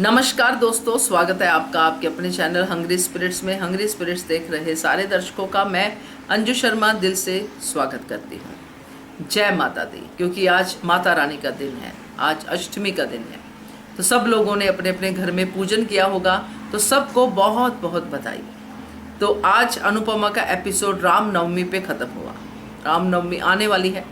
नमस्कार दोस्तों, स्वागत है आपका आपके अपने चैनल हंग्री स्पिरिट्स में। हंग्री स्पिरिट्स देख रहे सारे दर्शकों का मैं अंजू शर्मा दिल से स्वागत करती हूँ। जय माता दी, क्योंकि आज माता रानी का दिन है, आज अष्टमी का दिन है। तो सब लोगों ने अपने अपने घर में पूजन किया होगा, तो सबको बहुत बहुत बधाई। तो आज अनुपमा का एपिसोड रामनवमी पे ख़त्म हुआ। रामनवमी आने वाली है,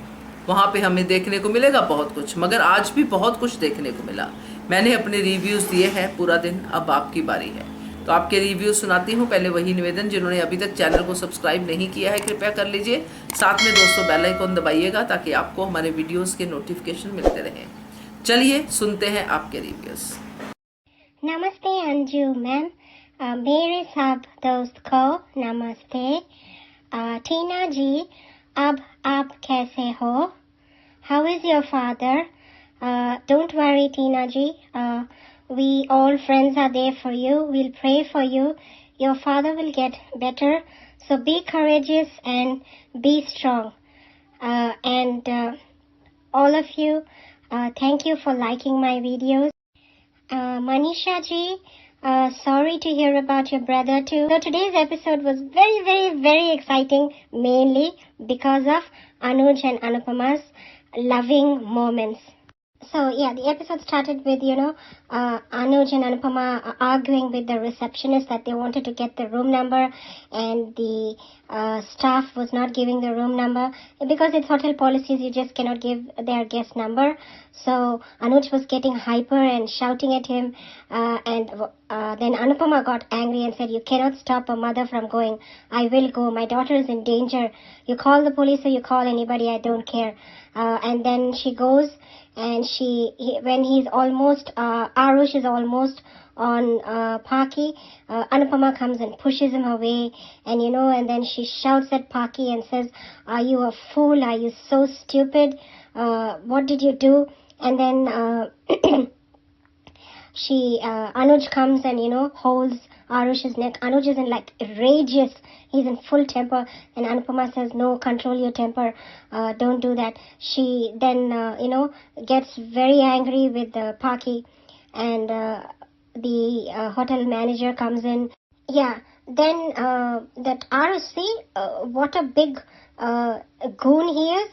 वहाँ पे हमें देखने को मिलेगा बहुत कुछ, मगर आज भी बहुत कुछ देखने को मिला। मैंने अपने रिव्यूज़ दिए हैं पूरा दिन, अब आपकी बारी है। तो आपके रिव्यू सुनाती हूँ। पहले वही निवेदन, जिन्होंने अभी तक चैनल को सब्सक्राइब नहीं किया है कृपया कर लीजिए। साथ में दोस्तों बेल आइकन दबाइएगा ताकि आपको हमारे वीडियोस के नोटिफिकेशन मिलते रहें। चलिए सुनते हैं आपके रिव्यूज़। नमस्ते अंजू मैम, मेरे सब दोस्त को नमस्ते। टीना जी, अब आप कैसे हो? How is your father? Don't worry, Tina ji. We all friends are there for you. We'll pray for you. Your father will get better. So be courageous and be strong. And all of you, thank you for liking my videos. Manisha ji, sorry to hear about your brother too. So today's episode was very, very, very exciting, mainly because of Anuj and Anupama's loving moments. So yeah, the episode started with, Anuj and Anupama arguing with the receptionist that they wanted to get the room number, and the staff was not giving the room number. Because it's hotel policies, you just cannot give their guest number. So Anuj was getting hyper and shouting at him, and then Anupama got angry and said, "You cannot stop a mother from going. I will go. My daughter is in danger. You call the police or you call anybody, I don't care." And then she goes, and when he's almost, Arush is almost on Paki, Anupama comes and pushes him away, and then she shouts at Paki and says, "Are you a fool? Are you so stupid? What did you do?" And then Anuj comes and, holds Arush's neck. Anuj is in rageous. He's in full temper. And Anupama says, "No, control your temper. Don't do that." She then, gets very angry with Paki. And the hotel manager comes in. Yeah. Then that Arush, see what a big goon he is.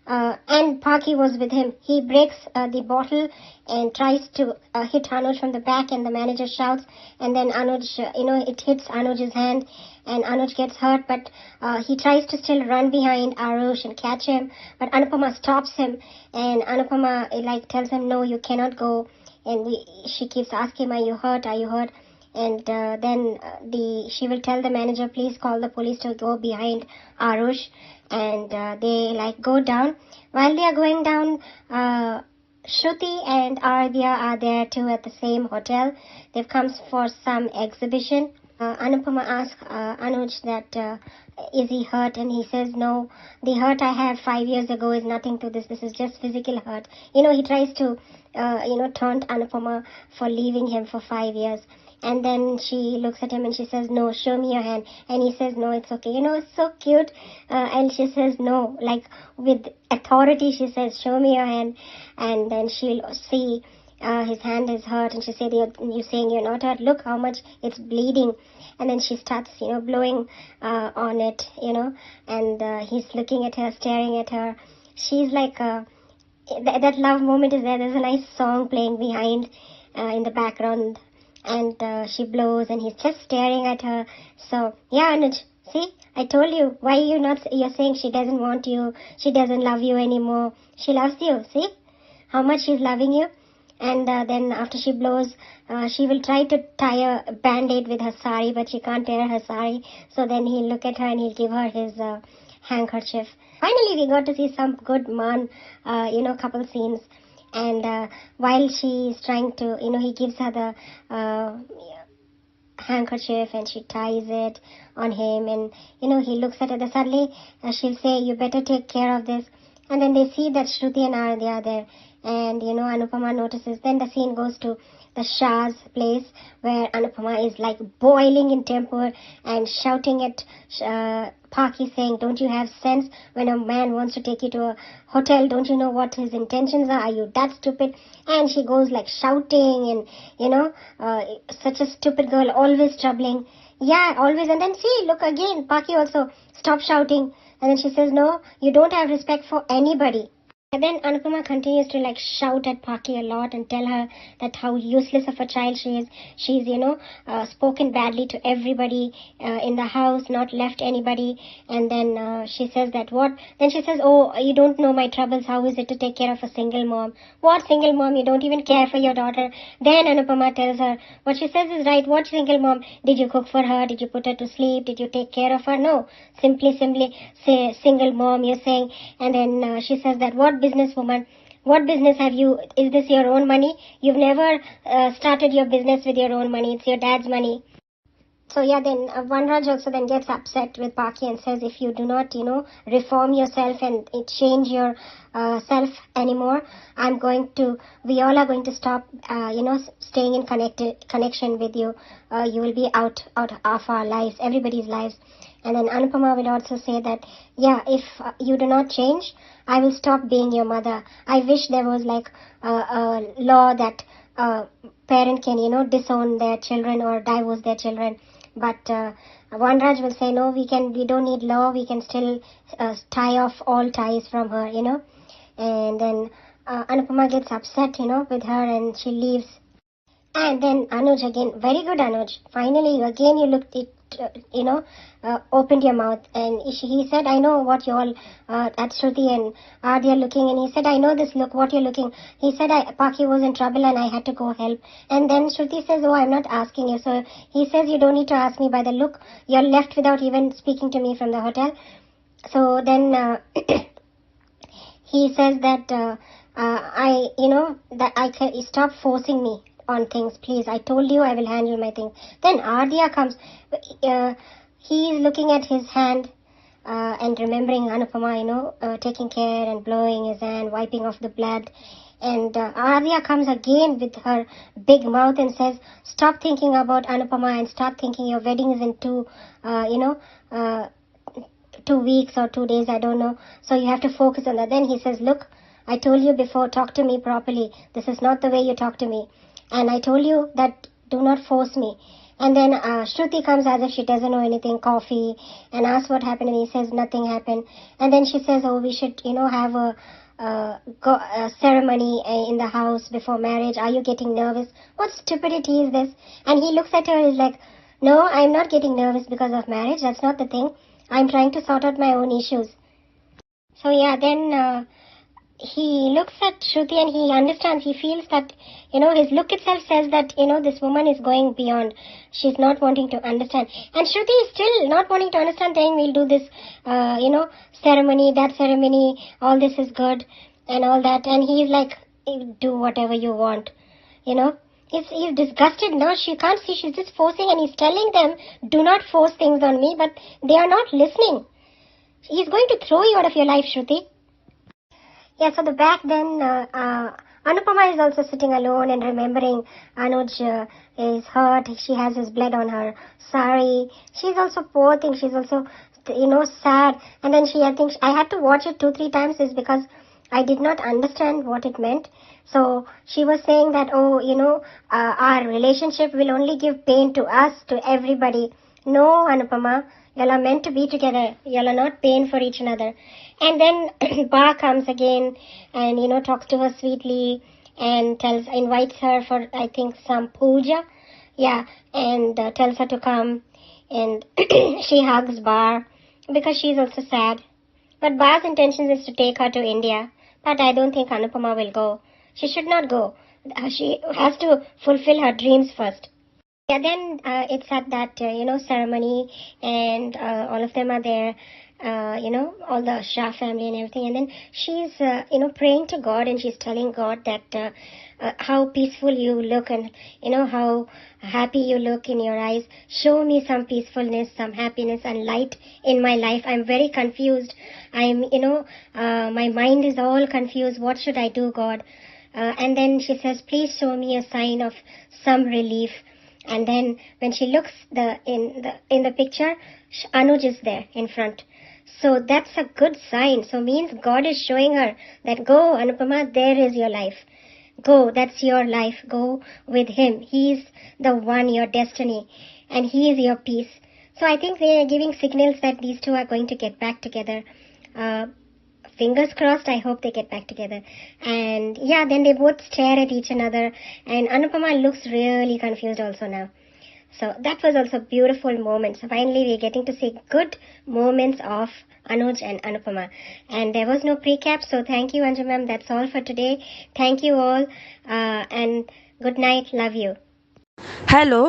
And Paki was with him. He breaks the bottle and tries to hit Anuj from the back, and the manager shouts, and then Anuj, it hits Anuj's hand, and Anuj gets hurt, but he tries to still run behind Arush and catch him, but Anupama stops him, and Anupama tells him, "No, you cannot go," and she keeps asking, "Are you hurt? Are you hurt?" And then she will tell the manager, "Please call the police to go behind Arush." And they go down. While they are going down, Shruti and Ardhya are there too at the same hotel. They've come for some exhibition. Anupama asks Anuj that is he hurt, and he says, "No, the hurt I had 5 years ago is nothing to this. This is just physical hurt." He tries to taunt Anupama for leaving him for 5 years. And then she looks at him and she says, "No, show me your hand." And he says, "No, it's okay." It's so cute. And she says, "No," with authority, she says, "Show me your hand." And then she'll see his hand is hurt, and she said, "You're saying you're not hurt? Look how much it's bleeding." And then she starts, blowing on it, and he's looking at her, staring at her. She's that love moment is there. There's a nice song playing behind in the background. And she blows, and he's just staring at her. So yeah, Anuj, see, I told you. Why you're saying she doesn't want you, she doesn't love you anymore? She loves you. See how much she's loving you. And then after she blows, she will try to tie a band-aid with her sari, but she can't tear her sari. So then he'll look at her and he'll give her his handkerchief. Finally we got to see some good man couple scenes. And while she's trying to, he gives her the handkerchief, and she ties it on him, and he looks at her. Suddenly she'll say, "You better take care of this." And then they see that Shruti and Ardhya are there, and Anupama notices. Then the scene goes to the Shah's place, where Anupama is like boiling in temper and shouting at Paki, saying, "Don't you have sense? When a man wants to take you to a hotel, don't you know what his intentions are? Are you that stupid?" And she goes like shouting, and such a stupid girl, always troubling. Yeah, always. And then see, look again, Paki also stop shouting. And then she says, "No, you don't have respect for anybody." And then Anupama continues to like shout at Paki a lot and tell her that how useless of a child she is. She's, spoken badly to everybody in the house, not left anybody. And then she says that what? Then she says, "Oh, you don't know my troubles. How is it to take care of a single mom? What single mom? You don't even care for your daughter." Then Anupama tells her, what she says is right. What single mom? Did you cook for her? Did you put her to sleep? Did you take care of her? No. Simply say single mom, you're saying. And then she says that what businesswoman, what business have you? Is this your own money? You've never started your business with your own money. It's your dad's money. So yeah, then Vanraj also then gets upset with Paki and says, if you do not, reform yourself and change your self anymore, we all are going to stop, staying in connection with you. You will be out of our lives, everybody's lives. And then Anupama will also say that, yeah, if you do not change, I will stop being your mother. I wish there was like a law that parent can, disown their children or divorce their children. But Vanraj will say, no, we don't need law. We can still tie off all ties from her, And then Anupama gets upset, with her, and she leaves. And then Anuj again, very good Anuj. Finally, again you looked it, opened your mouth, and he said, I know what you all at Shruti and Adi are looking, and he said, I know this look, what you're looking. He said, Paki was in trouble and I had to go help. And then Shruti says, oh, I'm not asking you. So he says, you don't need to ask me by the look. You're left without even speaking to me from the hotel. So then he says that that I can stop forcing me on things, please. I told you I will handle my things. Then Ardhya comes. He is looking at his hand and remembering Anupama, taking care and blowing his hand, wiping off the blood. And Ardhya comes again with her big mouth and says, stop thinking about Anupama and start thinking your wedding is in 2 weeks or 2 days, I don't know. So you have to focus on that. Then he says, look, I told you before, talk to me properly. This is not the way you talk to me. And I told you that do not force me. And then Shruti comes as if she doesn't know anything, coffee, and asks what happened, and he says nothing happened. And then she says, oh, we should, have a ceremony in the house before marriage. Are you getting nervous? What stupidity is this? And he looks at her and is like, no, I'm not getting nervous because of marriage. That's not the thing. I'm trying to sort out my own issues. So yeah, then he looks at Shruti and he understands, he feels that, his look itself says that, this woman is going beyond. She's not wanting to understand. And Shruti is still not wanting to understand, saying we'll do this, ceremony, that ceremony, all this is good and all that. And he's like, do whatever you want, He's disgusted now. She can't see. She's just forcing, and he's telling them, do not force things on me, but they are not listening. He's going to throw you out of your life, Shruti. Yeah, so the back then, Anupama is also sitting alone and remembering Anuj is hurt. She has his blood on her sari. She's also poor thing. She's also, sad. And then I think I had to watch it 2-3 times is because I did not understand what it meant. So she was saying that, our relationship will only give pain to us, to everybody. No, Anupama, y'all are meant to be together. Y'all are not pain for each other. And then Ba comes again and, talks to her sweetly and invites her for, I think, some puja. Yeah, and tells her to come. And she hugs Ba because she's also sad. But Ba's intention is to take her to India. But I don't think Anupama will go. She should not go. She has to fulfill her dreams first. Yeah, then it's at that, ceremony, and all of them are there, all the Shah family and everything. And then she's, praying to God, and she's telling God that how peaceful you look and, how happy you look in your eyes. Show me some peacefulness, some happiness and light in my life. I'm very confused. My mind is all confused. What should I do, God? and then she says, please show me a sign of some relief. And then when she looks in the picture, Anuj is there in front. So that's a good sign. So means God is showing her that go, Anupama, there is your life. Go, that's your life. Go with him. He's the one, your destiny, and he is your peace. So I think they are giving signals that these two are going to get back together. Fingers crossed, I hope they get back together. And yeah, then they both stare at each another, and Anupama looks really confused also now. So that was also a beautiful moment. So finally we're getting to see good moments of Anuj and Anupama. And there was no pre-cap, so thank you, Anju ma'am. That's all for today. Thank you all, and good night. Love you. Hello,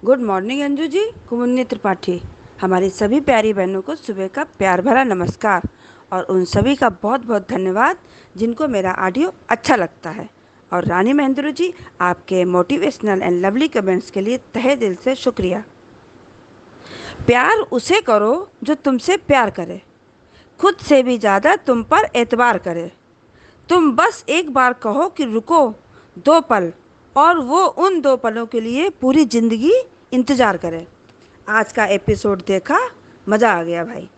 good morning Anju ji. Kumunni Tripathi. हमारी सभी प्यारी बहनों को सुबह का प्यार भरा नमस्कार और उन सभी का बहुत बहुत धन्यवाद जिनको मेरा ऑडियो अच्छा लगता है। और रानी महेंद्र जी, आपके मोटिवेशनल एंड लवली कमेंट्स के लिए तहे दिल से शुक्रिया। प्यार उसे करो जो तुमसे प्यार करे, खुद से भी ज़्यादा तुम पर एतबार करे। तुम बस एक बार कहो कि रुको 2 पल, और वो उन 2 पलों के लिए पूरी ज़िंदगी इंतज़ार करे। आज का एपिसोड देखा, मज़ा आ गया भाई।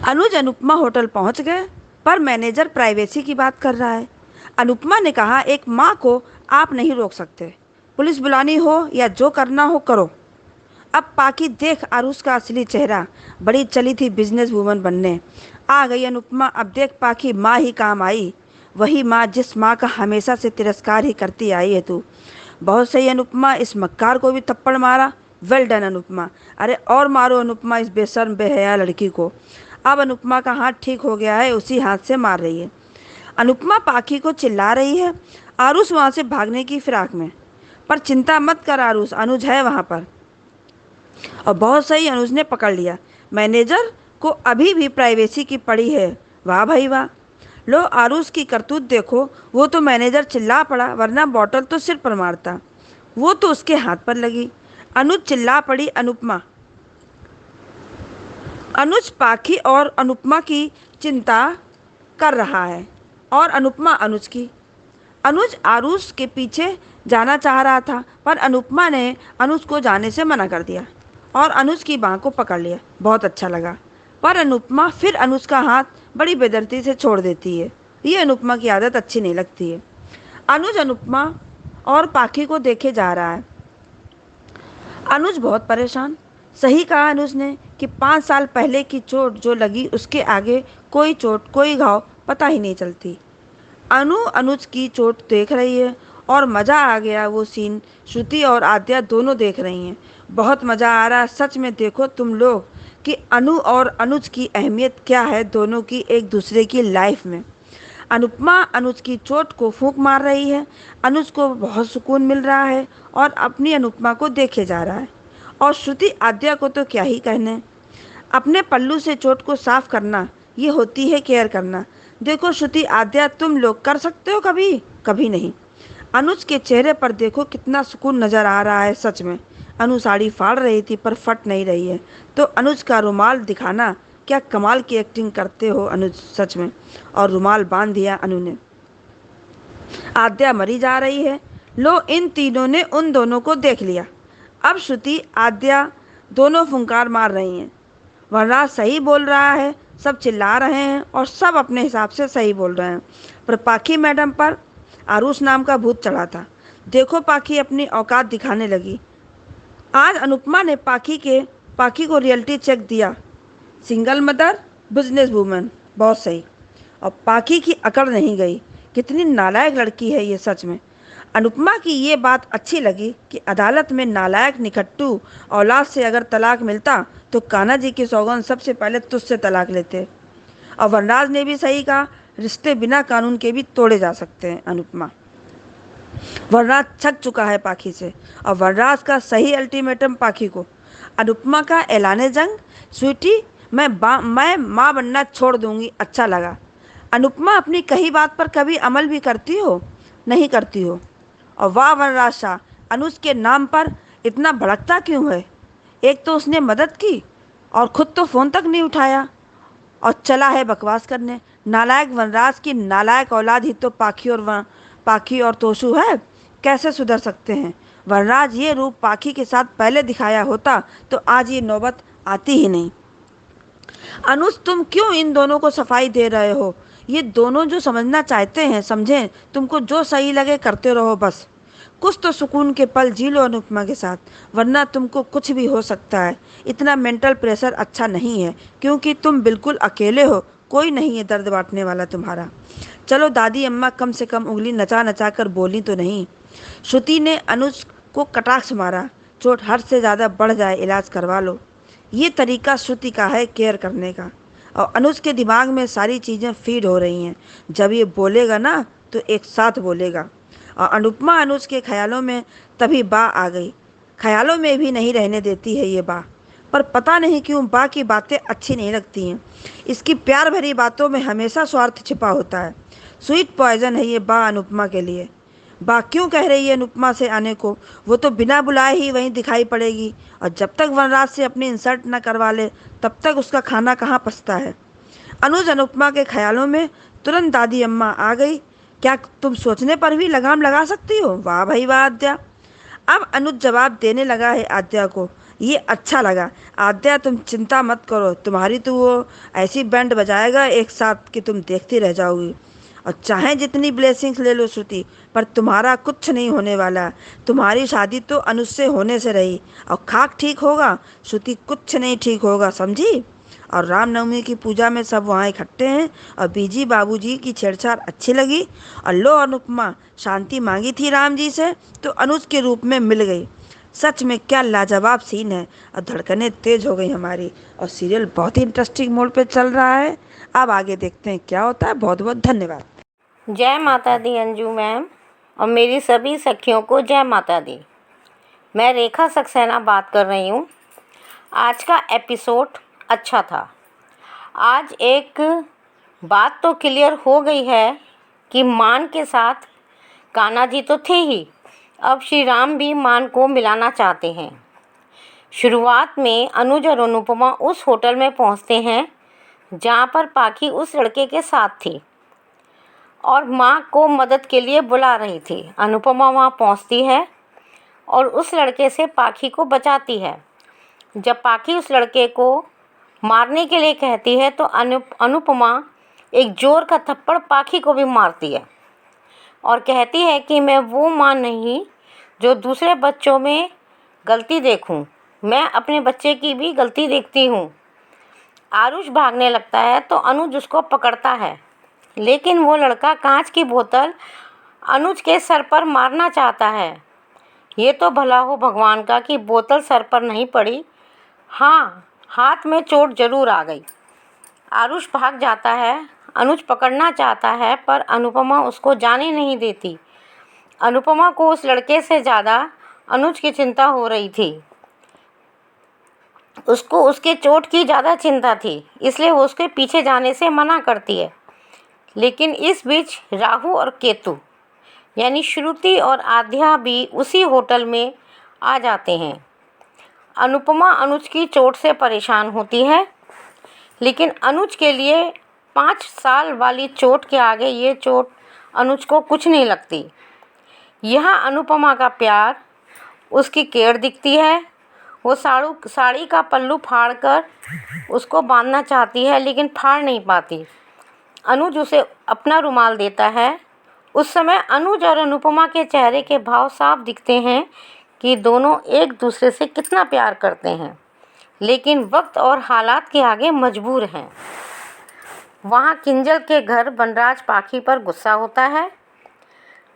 अनुज अनुपमा होटल पहुंच गए, पर मैनेजर प्राइवेसी की बात कर रहा है। अनुपमा ने कहा, एक माँ को आप नहीं रोक सकते, पुलिस बुलानी हो या जो करना हो करो। अब पाकी देख आरुष का असली चेहरा। बड़ी चली थी बिजनेस वूमन बनने, आ गई अनुपमा। अब देख पाकी माँ ही काम आई, वही माँ जिस माँ का हमेशा से तिरस्कार ही करती आई है तू। बहुत सही अनुपमा, इस मक्कार को भी थप्पड़ मारा। Well done Anupama. अरे और मारो अनुपमा इस बेशर्म बेहया लड़की को। अब अनुपमा का हाथ ठीक हो गया है, उसी हाथ से मार रही है। अनुपमा पाखी को चिल्ला रही है। आरुष वहाँ से भागने की फिराक में, पर चिंता मत कर आरुष, अनुज है वहाँ पर। और बहुत सही, अनुज ने पकड़ लिया। मैनेजर को अभी भी प्राइवेसी की पड़ी है। वाह भाई वाह। लो आरुष की करतूत देखो, वो तो मैनेजर चिल्ला पड़ा, वरना बॉटल तो सिर पर मारता, वो तो उसके हाथ पर लगी। अनुज चिल्ला पड़ी अनुपमा। अनुज पाखी और अनुपमा की चिंता कर रहा है, और अनुपमा अनुज की। अनुज आरुष के पीछे जाना चाह रहा था, पर अनुपमा ने अनुज को जाने से मना कर दिया और अनुज की बाँह को पकड़ लिया। बहुत अच्छा लगा, पर अनुपमा फिर अनुज का हाथ बड़ी बेदर्दी से छोड़ देती है। ये अनुपमा की आदत अच्छी नहीं लगती है। अनुज अनुपमा और पाखी को देखे जा रहा है। अनुज बहुत परेशान। सही कहा अनुज ने कि 5 साल पहले की चोट जो लगी, उसके आगे कोई चोट कोई घाव पता ही नहीं चलती। अनुज की चोट देख रही है और मज़ा आ गया वो सीन। श्रुति और आद्या दोनों देख रही हैं। बहुत मज़ा आ रहा है सच में। देखो तुम लोग कि अनु और अनुज की अहमियत क्या है दोनों की एक दूसरे की लाइफ में। अनुपमा अनुज की चोट को फूंक मार रही है। अनुज को बहुत सुकून मिल रहा है और अपनी अनुपमा को देखे जा रहा है। और श्रुति आद्या को तो क्या ही कहने। अपने पल्लू से चोट को साफ करना, ये होती है केयर करना। देखो श्रुति आद्या, तुम लोग कर सकते हो कभी? कभी नहीं। अनुज के चेहरे पर देखो कितना सुकून नज़र आ रहा है सच में। अनु साड़ी फाड़ रही थी पर फट नहीं रही है, तो अनुज का रुमाल दिखाना, क्या कमाल की एक्टिंग करते हो अनुज सच में। और रुमाल बांध दिया अनु ने। आद्या मरी जा रही है। लो इन तीनों ने उन दोनों को देख लिया। अब श्रुति आद्या दोनों फुंकार मार रही हैं। वरराज सही बोल रहा है, सब चिल्ला रहे हैं और सब अपने हिसाब से सही बोल रहे हैं, पर पाखी मैडम पर आरुष नाम का भूत चढ़ा था। देखो पाखी अपनी औकात दिखाने लगी। आज अनुपमा ने पाखी को रियलिटी चेक दिया। सिंगल मदर, बिजनेस वूमन, बहुत सही। और पाखी की अकड़ नहीं गई। कितनी नालायक लड़की है ये सच में। अनुपमा की ये बात अच्छी लगी कि अदालत में नालायक निकट्टू औलाद से अगर तलाक मिलता तो कान्हा जी की सौगंध सबसे पहले तुझसे तलाक लेते। और वनराज ने भी सही कहा, रिश्ते बिना कानून के भी तोड़े जा सकते हैं। अनुपमा वनराज छक चुका है पाखी से, और वनराज का सही अल्टीमेटम पाखी को। अनुपमा का ऐलाने जंग, स्वीटी मैं माँ बनना छोड़ दूंगी। अच्छा लगा। अनुपमा अपनी कही बात पर कभी अमल भी करती हो? नहीं करती हो। और वाह वनराज शाह, अनुज के नाम पर इतना भड़कता क्यों है? एक तो उसने मदद की और खुद तो फ़ोन तक नहीं उठाया और चला है बकवास करने। नालायक वनराज की नालायक औलाद ही तो पाखी और पाखी और तोशु है, कैसे सुधर सकते हैं। वनराज ये रूप पाखी के साथ पहले दिखाया होता तो आज ये नौबत आती ही नहीं। अनुज, तुम क्यों इन दोनों को सफाई दे रहे हो? ये दोनों जो समझना चाहते हैं समझें, तुमको जो सही लगे करते रहो बस। कुछ तो सुकून के पल जी लो अनुपमा के साथ, वरना तुमको कुछ भी हो सकता है। इतना मेंटल प्रेशर अच्छा नहीं है, क्योंकि तुम बिल्कुल अकेले हो, कोई नहीं है दर्द बांटने वाला तुम्हारा। चलो दादी अम्मा कम से कम उंगली नचा नचा कर बोली तो नहीं। श्रुति ने अनुज को कटाक्ष मारा। चोट हद से ज़्यादा बढ़ जाए, इलाज करवा लो। ये तरीका श्रुति का है केयर करने का। और अनुज के दिमाग में सारी चीज़ें फीड हो रही हैं। जब ये बोलेगा ना तो एक साथ बोलेगा। और अनुपमा अनुज के ख्यालों में तभी बा आ गई। ख्यालों में भी नहीं रहने देती है ये बा, पर पता नहीं क्यों बा की बातें अच्छी नहीं लगती हैं। इसकी प्यार भरी बातों में हमेशा स्वार्थ छिपा होता है। स्वीट पॉइजन है ये बा अनुपमा के लिए। बा क्यों कह रही है अनुपमा से आने को? वो तो बिना बुलाए ही वहीं दिखाई पड़ेगी, और जब तक वनराज से अपनी इंसल्ट न करवा ले तब तक उसका खाना कहाँ पचता है। अनुज अनुपमा के ख्यालों में तुरंत दादी अम्मा आ गई। क्या तुम सोचने पर भी लगाम लगा सकती हो? वाह भाई वाह आद्या। अब अनुज जवाब देने लगा है आद्या को। ये अच्छा लगा। आद्या तुम चिंता मत करो, तुम्हारी तो वो ऐसी बैंड बजाएगा एक साथ कि तुम देखती रह जाओगी। और चाहे जितनी ब्लेसिंग्स ले लो श्रुति, पर तुम्हारा कुछ नहीं होने वाला। तुम्हारी शादी तो अनुज से होने से रही, और खाक ठीक होगा, श्रुति कुछ नहीं ठीक होगा, समझी। और रामनवमी की पूजा में सब वहाँ इकट्ठे हैं, और बीजी बाबूजी की छेड़छाड़ अच्छी लगी। और लो अनुपमा, शांति मांगी थी राम जी से तो अनुज के रूप में मिल गई। सच में क्या लाजवाब सीन है, और धड़कनें तेज हो गई हमारी, और सीरियल बहुत ही इंटरेस्टिंग मोड पे चल रहा है। अब आगे देखते हैं क्या होता है। बहुत बहुत धन्यवाद। जय माता दी अंजू मैम, और मेरी सभी सखियों को जय माता दी। मैं रेखा सक्सेना बात कर रही हूँ। आज का एपिसोड अच्छा था। आज एक बात तो क्लियर हो गई है कि मान के साथ कान्हा जी तो थे ही, अब श्री राम भी मान को मिलाना चाहते हैं। शुरुआत में अनुज और अनुपमा उस होटल में पहुँचते हैं जहाँ पर पाखी उस लड़के के साथ थी और माँ को मदद के लिए बुला रही थी। अनुपमा वहाँ पहुँचती है और उस लड़के से पाखी को बचाती है। जब पाखी उस लड़के को मारने के लिए कहती है तो अनुपमा एक जोर का थप्पड़ पाखी को भी मारती है और कहती है कि मैं वो माँ नहीं जो दूसरे बच्चों में गलती देखूं, मैं अपने बच्चे की भी गलती देखती हूँ। आरुष भागने लगता है तो अनुज उसको पकड़ता है, लेकिन वो लड़का कांच की बोतल अनुज के सर पर मारना चाहता है। ये तो भला हो भगवान का कि बोतल सर पर नहीं पड़ी, हाँ हाथ में चोट जरूर आ गई। आरुष भाग जाता है, अनुज पकड़ना चाहता है पर अनुपमा उसको जाने नहीं देती। अनुपमा को उस लड़के से ज़्यादा अनुज की चिंता हो रही थी। उसको उसके चोट की ज़्यादा चिंता थी, इसलिए वो उसके पीछे जाने से मना करती है। लेकिन इस बीच राहु और केतु यानी श्रुति और आध्या भी उसी होटल में आ जाते हैं। अनुपमा अनुज की चोट से परेशान होती है, लेकिन अनुज के लिए 5 साल वाली चोट के आगे ये चोट अनुज को कुछ नहीं लगती। यहाँ अनुपमा का प्यार, उसकी केयर दिखती है। वो साड़ी का पल्लू फाड़कर उसको बांधना चाहती है, लेकिन फाड़ नहीं पाती। अनुज उसे अपना रुमाल देता है। उस समय अनुज और अनुपमा के चेहरे के भाव साफ दिखते हैं कि दोनों एक दूसरे से कितना प्यार करते हैं, लेकिन वक्त और हालात के आगे मजबूर हैं। वहाँ किंजल के घर बनराज पाखी पर गुस्सा होता है।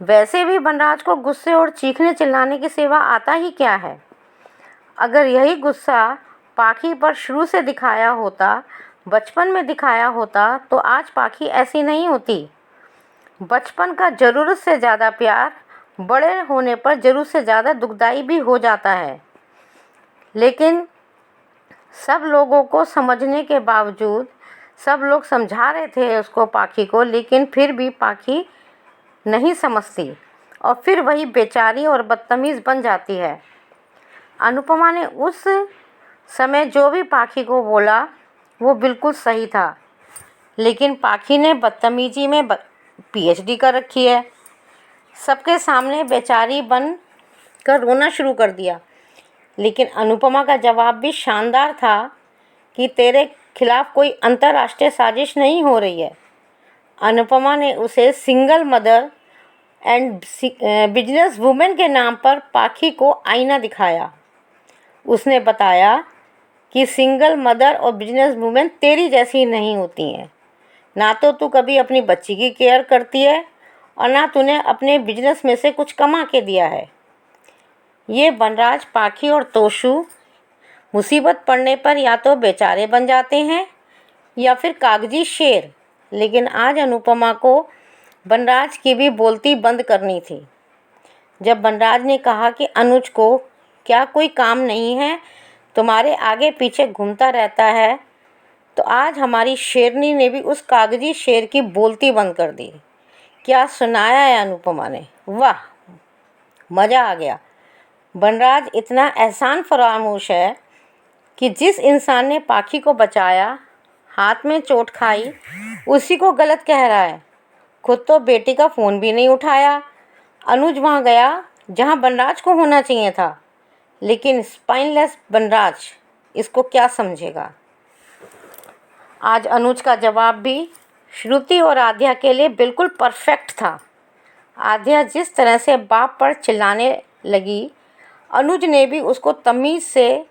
वैसे भी बनराज को गुस्से और चीखने चिल्लाने की सिवा आता ही क्या है। अगर यही गुस्सा पाखी पर शुरू से दिखाया होता, बचपन में दिखाया होता, तो आज पाखी ऐसी नहीं होती। बचपन का ज़रूरत से ज़्यादा प्यार बड़े होने पर ज़रूरत से ज़्यादा दुखदाई भी हो जाता है। लेकिन सब लोगों को समझने के बावजूद, सब लोग समझा रहे थे उसको, पाखी को, लेकिन फिर भी पाखी नहीं समझती और फिर वही बेचारी और बदतमीज़ बन जाती है। अनुपमा ने उस समय जो भी पाखी को बोला वो बिल्कुल सही था, लेकिन पाखी ने बदतमीजी में PhD कर रखी है। सबके सामने बेचारी बन कर रोना शुरू कर दिया। लेकिन अनुपमा का जवाब भी शानदार था कि तेरे खिलाफ कोई अंतर्राष्ट्रीय साजिश नहीं हो रही है। अनुपमा ने उसे single mother and business women के नाम पर पाखी को आईना दिखाया। उसने बताया कि सिंगल मदर और बिजनेस वुमेन तेरी जैसी नहीं होती हैं। ना तो तू कभी अपनी बच्ची की केयर करती है और ना तूने अपने बिजनेस में से कुछ कमा के दिया है। ये बनराज, पाखी और तोशु मुसीबत पड़ने पर या तो बेचारे बन जाते हैं या फिर कागजी शेर। लेकिन आज अनुपमा को बनराज की भी बोलती बंद करनी थी। जब बनराज ने कहा कि अनुज को क्या कोई काम नहीं है, तुम्हारे आगे पीछे घूमता रहता है, तो आज हमारी शेरनी ने भी उस कागजी शेर की बोलती बंद कर दी। क्या सुनाया है अनुपमा ने, वाह, मज़ा आ गया। बनराज इतना एहसान फरामोश है कि जिस इंसान ने पाखी को बचाया, हाथ में चोट खाई, उसी को गलत कह रहा है। खुद तो बेटी का फ़ोन भी नहीं उठाया। अनुज वहाँ गया जहाँ बनराज को होना चाहिए था, लेकिन स्पाइनलेस बनराज इसको क्या समझेगा। आज अनुज का जवाब भी श्रुति और आध्या के लिए बिल्कुल परफेक्ट था। आध्या जिस तरह से बाप पर चिल्लाने लगी, अनुज ने भी उसको तमीज़ से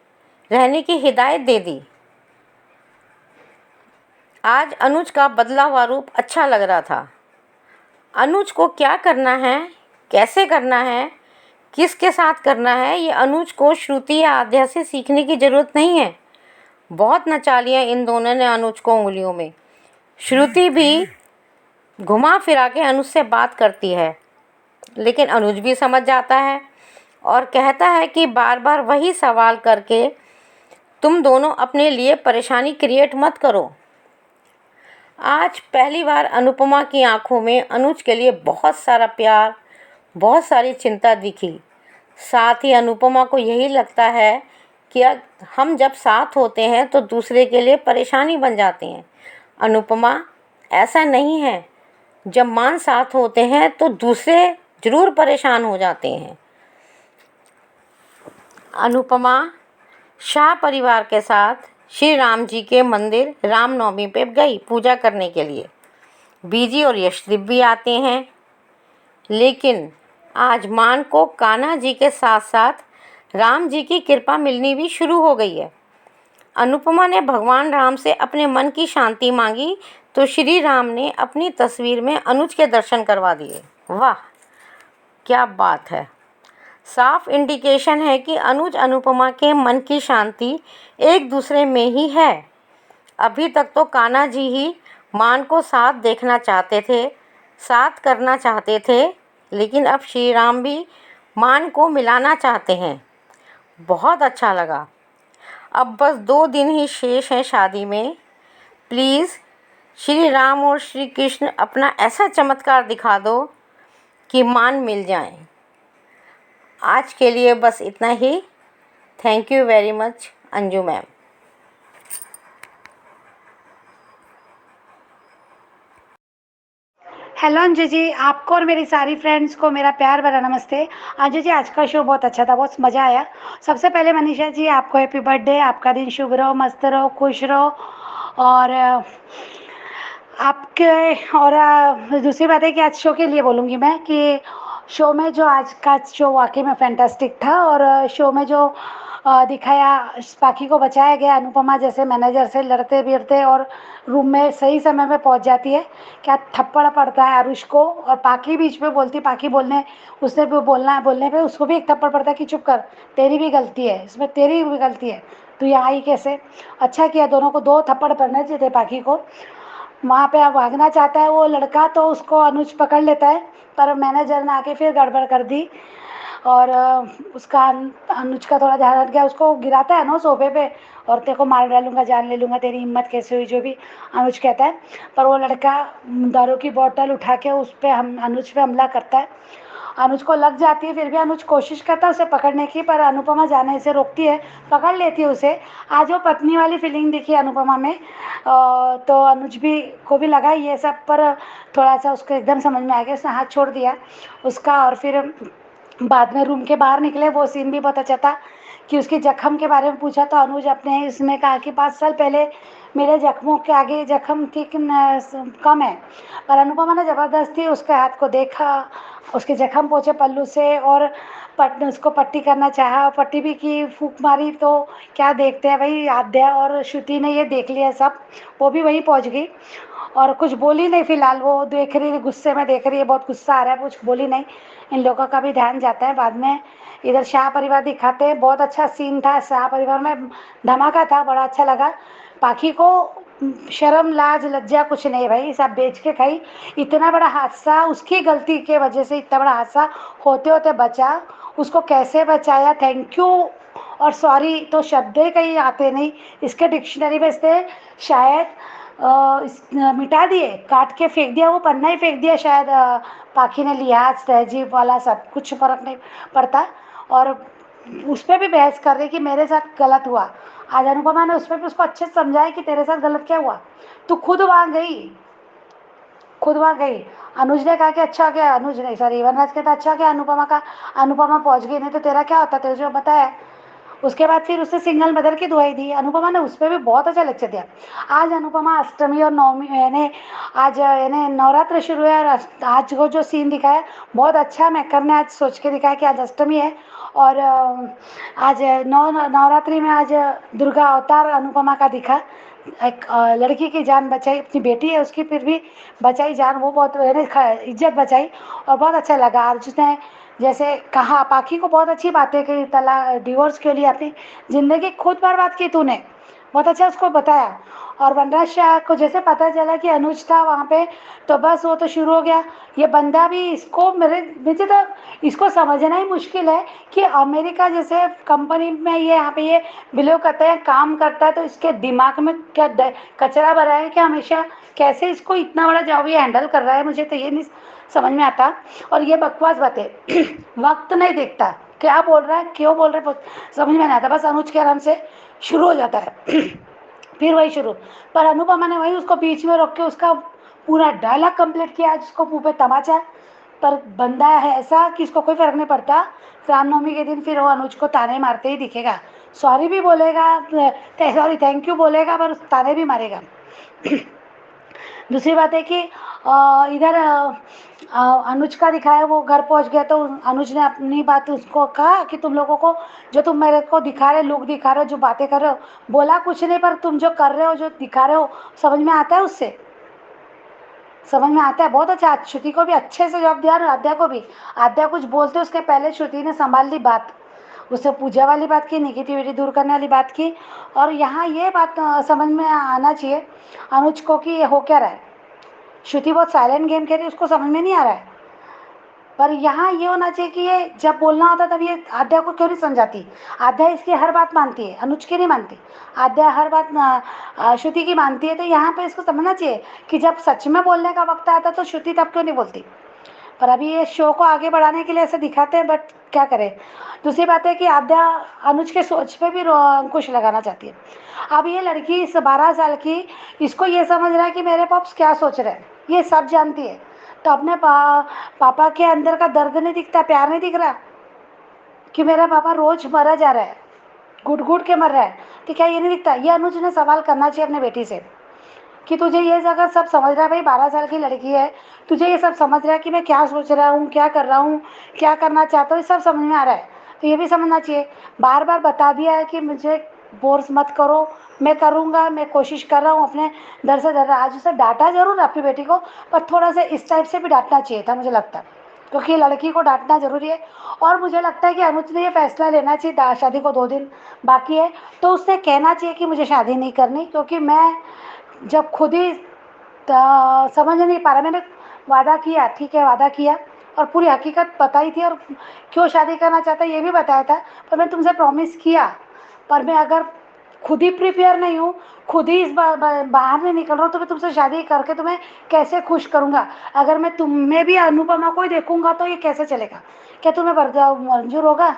रहने की हिदायत दे दी। आज अनुज का बदला हुआ रूप अच्छा लग रहा था। अनुज को क्या करना है, कैसे करना है, किसके साथ करना है, ये अनुज को श्रुति या आध्या से सीखने की ज़रूरत नहीं है। बहुत नचा लिया इन दोनों ने अनुज को उंगलियों में। श्रुति भी घुमा फिरा के अनुज से बात करती है, लेकिन अनुज भी समझ जाता है और कहता है कि बार बार वही सवाल करके तुम दोनों अपने लिए परेशानी क्रिएट मत करो। आज पहली बार अनुपमा की आंखों में अनुज के लिए बहुत सारा प्यार, बहुत सारी चिंता दिखी। साथ ही अनुपमा को यही लगता है कि हम जब साथ होते हैं तो दूसरे के लिए परेशानी बन जाते हैं। अनुपमा, ऐसा नहीं है। जब मान साथ होते हैं तो दूसरे ज़रूर परेशान हो जाते हैं। अनुपमा शाह परिवार के साथ श्री राम जी के मंदिर रामनवमी पे गई पूजा करने के लिए। बीजी और यशदीप भी आते हैं, लेकिन आज मान को कान्हा जी के साथ साथ राम जी की कृपा मिलनी भी शुरू हो गई है। अनुपमा ने भगवान राम से अपने मन की शांति मांगी तो श्री राम ने अपनी तस्वीर में अनुज के दर्शन करवा दिए। वाह, क्या बात है। साफ इंडिकेशन है कि अनुज अनुपमा के मन की शांति एक दूसरे में ही है। अभी तक तो कान्हा जी ही मान को साथ देखना चाहते थे, साथ करना चाहते थे, लेकिन अब श्री राम भी मान को मिलाना चाहते हैं। बहुत अच्छा लगा। अब बस 2 दिन ही शेष हैं शादी में। प्लीज़ श्री राम और श्री कृष्ण अपना ऐसा चमत्कार दिखा दो कि मान मिल जाएं। आज के लिए बस इतना ही। Thank you very much Anju ma'am. Hello Anju ji, आपको और मेरी सारी फ्रेंड्स को मेरा प्यार भरा नमस्ते। अंजू जी, आज का शो बहुत अच्छा था, बहुत मज़ा आया। सबसे पहले मनीषा जी, आपको हैप्पी बर्थडे। आपका दिन शुभ रहो, मस्त रहो, खुश रहो। और आपके और दूसरी बात है कि आज शो के लिए बोलूँगी मैं कि शो में जो आज का शो वाकई में फैंटास्टिक था। और शो में जो दिखाया, पाखी को बचाया गया, अनुपमा जैसे मैनेजर से लड़ते भिड़ते और रूम में सही समय में पहुंच जाती है। क्या थप्पड़ पड़ता है आरुष को, और पाखी बीच में बोलती, पाखी उसने भी बोलने पे उसको भी एक थप्पड़ पड़ता है कि चुप कर, तेरी भी गलती है, इसमें तेरी भी गलती है, तू यहाँ आई कैसे। अच्छा किया, दोनों को 2 थप्पड़ पड़ने चाहिए थे पाखी को। वहाँ पे अब भागना चाहता है वो लड़का, तो उसको अनुज पकड़ लेता है, पर मैनेजर ने आके फिर गड़बड़ कर दी और उसका अनुज का थोड़ा ध्यान हट गया। उसको गिराता है ना सोफे पे, और तेरे को मार डालूंगा, जान ले लूँगा, तेरी हिम्मत कैसे हुई, जो भी अनुज कहता है। पर वो लड़का दारू की बोतल उठा के अनुज पे हमला करता है अनुज को लग जाती है, फिर भी अनुज कोशिश करता है उसे पकड़ने की, पर अनुपमा जाने से रोकती है, पकड़ लेती है उसे। आज वो पत्नी वाली फीलिंग दिखी अनुपमा में। तो अनुज भी को भी लगा ये सब, पर थोड़ा सा उसको एकदम समझ में आ गया, उसने हाथ छोड़ दिया उसका। और फिर बाद में रूम के बाहर निकले, वो सीन भी बहुत अच्छा था कि उसके जख्म के बारे में पूछा तो अनुज अपने इसमें कहा कि 5 साल पहले मेरे जख्मों के आगे जख्म ठीक कम है, पर अनुपमा ने ज़बरदस्ती उसके हाथ को देखा, उसके जख्म पहुँचे पल्लू से, और उसको पट्टी करना चाहा, पट्टी भी की, फूंक मारी। तो क्या देखते हैं भाई, आद्या और श्रुति ने ये देख लिया सब, वो भी वहीं पहुँच गई और कुछ बोली नहीं। फिलहाल वो देख रही, गुस्से में देख रही है, बहुत गुस्सा आ रहा है, कुछ बोली नहीं। इन लोगों का भी ध्यान जाता है। बाद में इधर शाह परिवार दिखाते हैं, बहुत अच्छा सीन था शाह परिवार में, धमाका था, बड़ा अच्छा लगा। पाखी को शर्म लाज लज्जा कुछ नहीं भाई, सब बेच के खाई। इतना बड़ा हादसा उसकी गलती के वजह से, इतना बड़ा हादसा होते होते बचा, उसको कैसे बचाया, थैंक यू और सॉरी तो शब्द ही कहीं आते नहीं इसके डिक्शनरी में से। शायद मिटा दिए, काट के फेंक दिया, वो पन्ना ही फेंक दिया शायद पाखी ने, लिहाज तहजीब वाला सब कुछ फर्क नहीं पड़ता। और उस पर भी बहस कर रही कि मेरे साथ गलत हुआ। आज अनुपमा ने उस पर भी उसको अच्छे से समझाया कि तेरे साथ गलत क्या हुआ, तू खुद वहाँ गई, खुद वहाँ गई। अनुज ने कहा कि अच्छा क्या, अनुज नहीं सॉरी वनराज कहता अच्छा क्या अनुपमा पहुँच गई, नहीं तो तेरा क्या होता, तेरे जो बताया। उसके बाद फिर उसने सिंगल मदर की दुआई दी, अनुपमा ने उस पर भी बहुत अच्छा लेक्चर दिया। आज अनुपमा अष्टमी और नवमी यानी आज यानी नवरात्र शुरू है, और आज को जो सीन दिखाया बहुत अच्छा, मेकर ने आज सोच के दिखाया कि आज अष्टमी है और आज नवरात्रि में आज दुर्गा अवतार अनुपमा का दिखा। एक लड़की की जान बचाई, अपनी बेटी है उसकी, फिर भी बचाई जान, वो बहुत इज्जत बचाई और बहुत अच्छा लगा। और जिसने जैसे कहा, पाखी को बहुत अच्छी बातें कही, तलाक डिवोर्स के लिए अपनी ज़िंदगी खुद बर्बाद की तूने, बहुत अच्छा उसको बताया। और वनराज शाह को जैसे पता चला कि अनुज था वहाँ पे, तो बस वो तो शुरू हो गया। ये बंदा भी, इसको मुझे तो इसको समझना ही मुश्किल है कि अमेरिका जैसे कंपनी में ये यहाँ पे ये बिलीव करता है, काम करता है, तो इसके दिमाग में क्या कचरा भरा है कि हमेशा कैसे इसको इतना बड़ा जॉब ये हैंडल कर रहा है, मुझे तो ये नहीं समझ में आता। और ये बकवास बातें वक्त नहीं देखता, क्या बोल रहा है, क्यों बोल रहा है, समझ में नहीं आता। बस अनुज के आराम से शुरू हो जाता है फिर वही शुरू। पर अनुपमा ने वही उसको बीच में रोक के उसका पूरा डायलॉग कंप्लीट किया, जिसको मुँह पे तमाचा। पर बंदा है ऐसा कि इसको कोई फर्क नहीं पड़ता। रामनवमी के दिन फिर वो अनुज को ताने मारते ही दिखेगा, सॉरी भी बोलेगा, सॉरी थैंक यू बोलेगा, पर ताने भी मारेगा दूसरी बात है कि इधर अनुज का दिखाया, वो घर पहुंच गया तो अनुज ने अपनी बात उसको कहा कि तुम लोगों को जो तुम मेरे को दिखा रहे, लुक दिखा रहे हो, जो बातें कर रहे हो, बोला कुछ नहीं, पर तुम जो कर रहे हो, जो दिखा रहे हो, समझ में आता है, उससे समझ में आता है। बहुत अच्छा, श्रुति को भी अच्छे से जवाब दिया और आद्या को भी। आद्या कुछ बोलते उसके पहले श्रुति ने संभाल ली बात, उससे पूजा वाली बात की, निगेटिविटी दूर करने वाली बात की। और यहाँ ये बात समझ में आना चाहिए अनुज को कि ये हो क्या रहा है। श्रुति बहुत साइलेंट गेम खेल रही है, उसको समझ में नहीं आ रहा है। पर यहाँ ये होना चाहिए कि ये जब बोलना होता तब ये आद्या को क्यों नहीं समझाती। आद्या इसकी हर बात मानती है, अनुज की नहीं मानती। आद्या हर बात श्रुति की मानती है। तो यहाँ पे इसको समझना चाहिए कि जब सच में बोलने का वक्त आता तो श्रुति तब क्यों नहीं बोलती। पर अभी ये शो को आगे बढ़ाने के लिए ऐसे दिखाते हैं, बट क्या करें। दूसरी बात है कि आद्या अनुज के सोच पे भी अंकुश लगाना चाहती है। अब ये लड़की इस 12 साल की, इसको ये समझ रहा है कि मेरे पाप्स क्या सोच रहे हैं, ये सब जानती है। तो अपने पापा के अंदर का दर्द नहीं दिखता, प्यार नहीं दिख रहा कि मेरा पापा रोज मरा जा रहा है, घुट घुट के मर रहा है, तो क्या ये नहीं दिखता। ये अनुज ने सवाल करना चाहिए अपने बेटी से कि तुझे ये अगर सब समझ रहा है, भाई 12 साल की लड़की है, तुझे ये सब समझ रहा है कि मैं क्या सोच रहा हूँ, क्या कर रहा हूँ, क्या करना चाहता हूँ, ये सब समझ में आ रहा है, तो ये भी समझना चाहिए। बार बार बता दिया है कि मुझे फोर्स मत करो, मैं करूँगा, मैं कोशिश कर रहा हूँ अपने दर से दर। आज उसे डांटा जरूर अपनी बेटी को, पर थोड़ा सा इस टाइप से भी डांटना चाहिए था मुझे लगता है, क्योंकि लड़की को डांटना जरूरी है। और मुझे लगता है कि अनुज ने ये फैसला लेना चाहिए, शादी को 2 दिन बाकी है, तो उसने कहना चाहिए कि मुझे शादी नहीं करनी, क्योंकि मैं जब खुद ही समझ नहीं पा रहा, मैंने वादा किया, ठीक है वादा किया और पूरी हकीकत बताई थी और क्यों शादी करना चाहता ये भी बताया था, पर मैं तुमसे प्रॉमिस किया, पर मैं अगर खुद ही प्रिपेयर नहीं हूँ, खुद ही इस बाहर नहीं निकल रहा हूँ, तो मैं तुमसे शादी करके तुम्हें कैसे खुश करूँगा? अगर मैं तुम में भी अनुपमा को ही देखूंगा तो ये कैसे चलेगा? क्या तुम्हें मंजूर होगा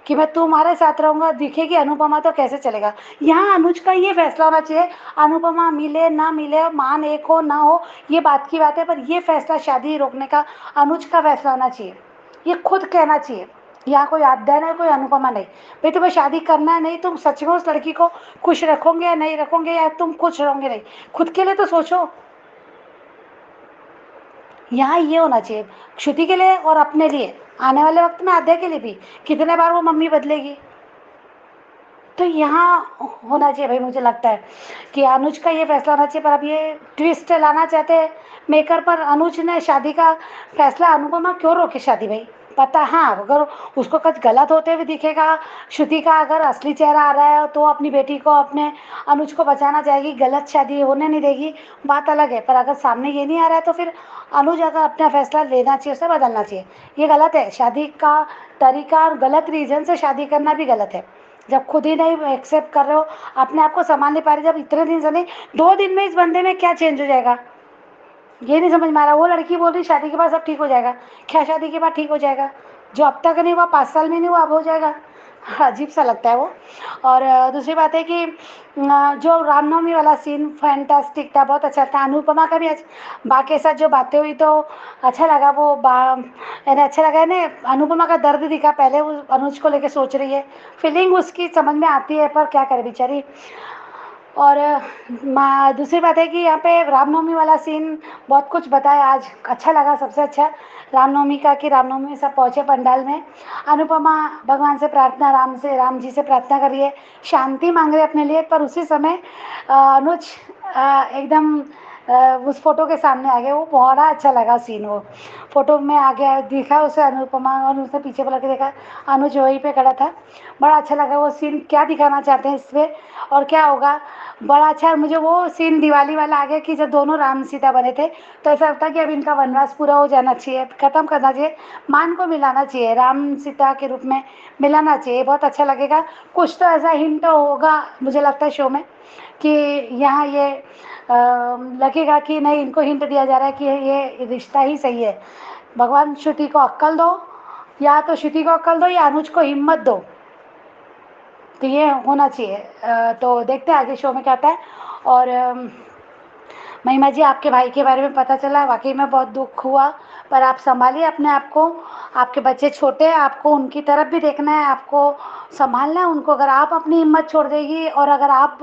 कि मैं तुम्हारे साथ रहूंगा, दिखेगी अनुपमा तो कैसे चलेगा? यहाँ अनुज का ये फैसला होना चाहिए। अनुपमा मिले ना मिले, मान एक हो ना हो, ये बात की बात है, पर ये फैसला शादी रोकने का अनुज का फैसला होना चाहिए। ये खुद कहना चाहिए। यहाँ कोई अध्ययन है, कोई अनुपमा नहीं। भाई तुम्हें शादी करना है, नहीं तुम सच में उस लड़की को खुश रखोगे या नहीं रखोगे, या तुम खुश रहोगे नहीं, खुद के लिए तो सोचो। यहाँ ये होना चाहिए श्रुति के लिए और अपने लिए, आने वाले वक्त में आध्या के लिए भी। कितने बार वो मम्मी बदलेगी? तो यहाँ होना चाहिए भाई, मुझे लगता है कि अनुज का ये फैसला होना चाहिए। पर अब ये ट्विस्ट लाना चाहते हैं मेकर, पर अनुज ने शादी का फैसला, अनुपमा क्यों रोके शादी भाई? पता, हाँ अगर उसको कुछ गलत होते हुए दिखेगा, श्रुति का अगर असली चेहरा आ रहा है तो अपनी बेटी को, अपने अनुज को बचाना चाहेगी, गलत शादी होने नहीं देगी, बात अलग है। पर अगर सामने ये नहीं आ रहा है तो फिर अनुज अगर अपना फैसला लेना चाहिए, उसे बदलना चाहिए। ये गलत है, शादी का तरीका और गलत रीज़न से शादी करना भी गलत है। जब खुद ही नहीं एक्सेप्ट कर रहे हो, अपने आप को संभाल नहीं पा रहे, जब इतने दिन से नहीं, 2 दिन में इस बंदे में क्या चेंज हो जाएगा? ये नहीं समझ में आ रहा। वो लड़की बोल रही शादी के बाद सब ठीक हो जाएगा। क्या शादी के बाद ठीक हो जाएगा? जो अब तक नहीं हुआ, 5 साल में नहीं हुआ, अब हो जाएगा? अजीब सा लगता है वो। और दूसरी बात है कि जो रामनवमी वाला सीन फैंटास्टिक था, बहुत अच्छा था। अनुपमा का भी बा के साथ जो बातें हुई तो अच्छा लगा। वो यानी अच्छा लगा है ना, अनुपमा का दर्द दिखा। पहले वो अनुज को लेके सोच रही है, फीलिंग उसकी समझ में आती है, पर क्या करे बेचारी। और दूसरी बात है कि यहाँ पे रामनवमी वाला सीन बहुत कुछ बताया आज, अच्छा लगा। सबसे अच्छा रामनवमी का कि रामनवमी में सब पहुँचे पंडाल में। अनुपमा भगवान से प्रार्थना, राम जी से प्रार्थना कर रही है, शांति मांग रहे अपने लिए। पर उसी समय अनुज एकदम उस फोटो के सामने आ गया। वो बड़ा अच्छा लगा सीन। वो फोटो में आ गया, दिखा उसे अनुपमा, और उसने पीछे पलट के देखा, अनुज वहीं पे खड़ा था। बड़ा अच्छा लगा वो सीन। क्या दिखाना चाहते हैं इसमें और क्या होगा, बड़ा अच्छा। मुझे वो सीन दिवाली वाला आ गया कि जब दोनों राम सीता बने थे, तो ऐसा लगता कि अब इनका वनवास पूरा हो जाना चाहिए, ख़त्म करना चाहिए, मान को मिलाना चाहिए, राम सीता के रूप में मिलाना चाहिए। बहुत अच्छा लगेगा। कुछ तो ऐसा हिंट होगा मुझे लगता है शो में, कि यहाँ ये लगेगा कि नहीं, इनको हिंट दिया जा रहा है कि ये रिश्ता ही सही है। भगवान श्रुति को अक्ल दो, या तो श्रुति को अक्ल दो या अनुज को हिम्मत दो। तो ये होना चाहिए। तो देखते हैं आगे शो में क्या आता है। और महिमा जी, आपके भाई के बारे में पता चला, वाकई में बहुत दुख हुआ। पर आप संभालिए अपने आप को, आपके बच्चे छोटे हैं, आपको उनकी तरफ भी देखना है, आपको संभालना है उनको। अगर आप अपनी हिम्मत छोड़ देगी और अगर आप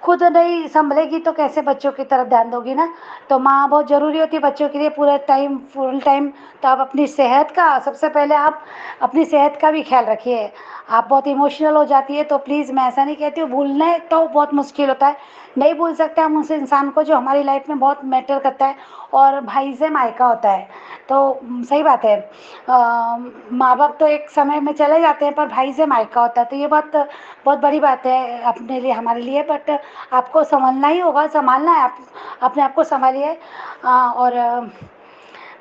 खुद नहीं संभलेगी तो कैसे बच्चों की तरफ ध्यान दोगी ना? तो माँ बहुत ज़रूरी होती है बच्चों के लिए, पूरे टाइम, फुल टाइम। तो आप अपनी सेहत का, सबसे पहले आप अपनी सेहत का भी ख्याल रखिए। आप बहुत इमोशनल हो जाती है तो प्लीज़, मैं ऐसा नहीं कहती हूँ, भूलने तो बहुत मुश्किल होता है, नहीं भूल सकते हम उस इंसान को जो हमारी लाइफ में बहुत मैटर करता है। और भाई से मायका होता है, तो सही बात है। माँ बाप तो एक समय में चले जाते हैं, पर भाई से मायका होता है, तो ये बहुत बहुत बड़ी बात है अपने लिए, हमारे लिए। बट आपको संभलना ही होगा, संभालना है, आप अपने आप को संभालिए। और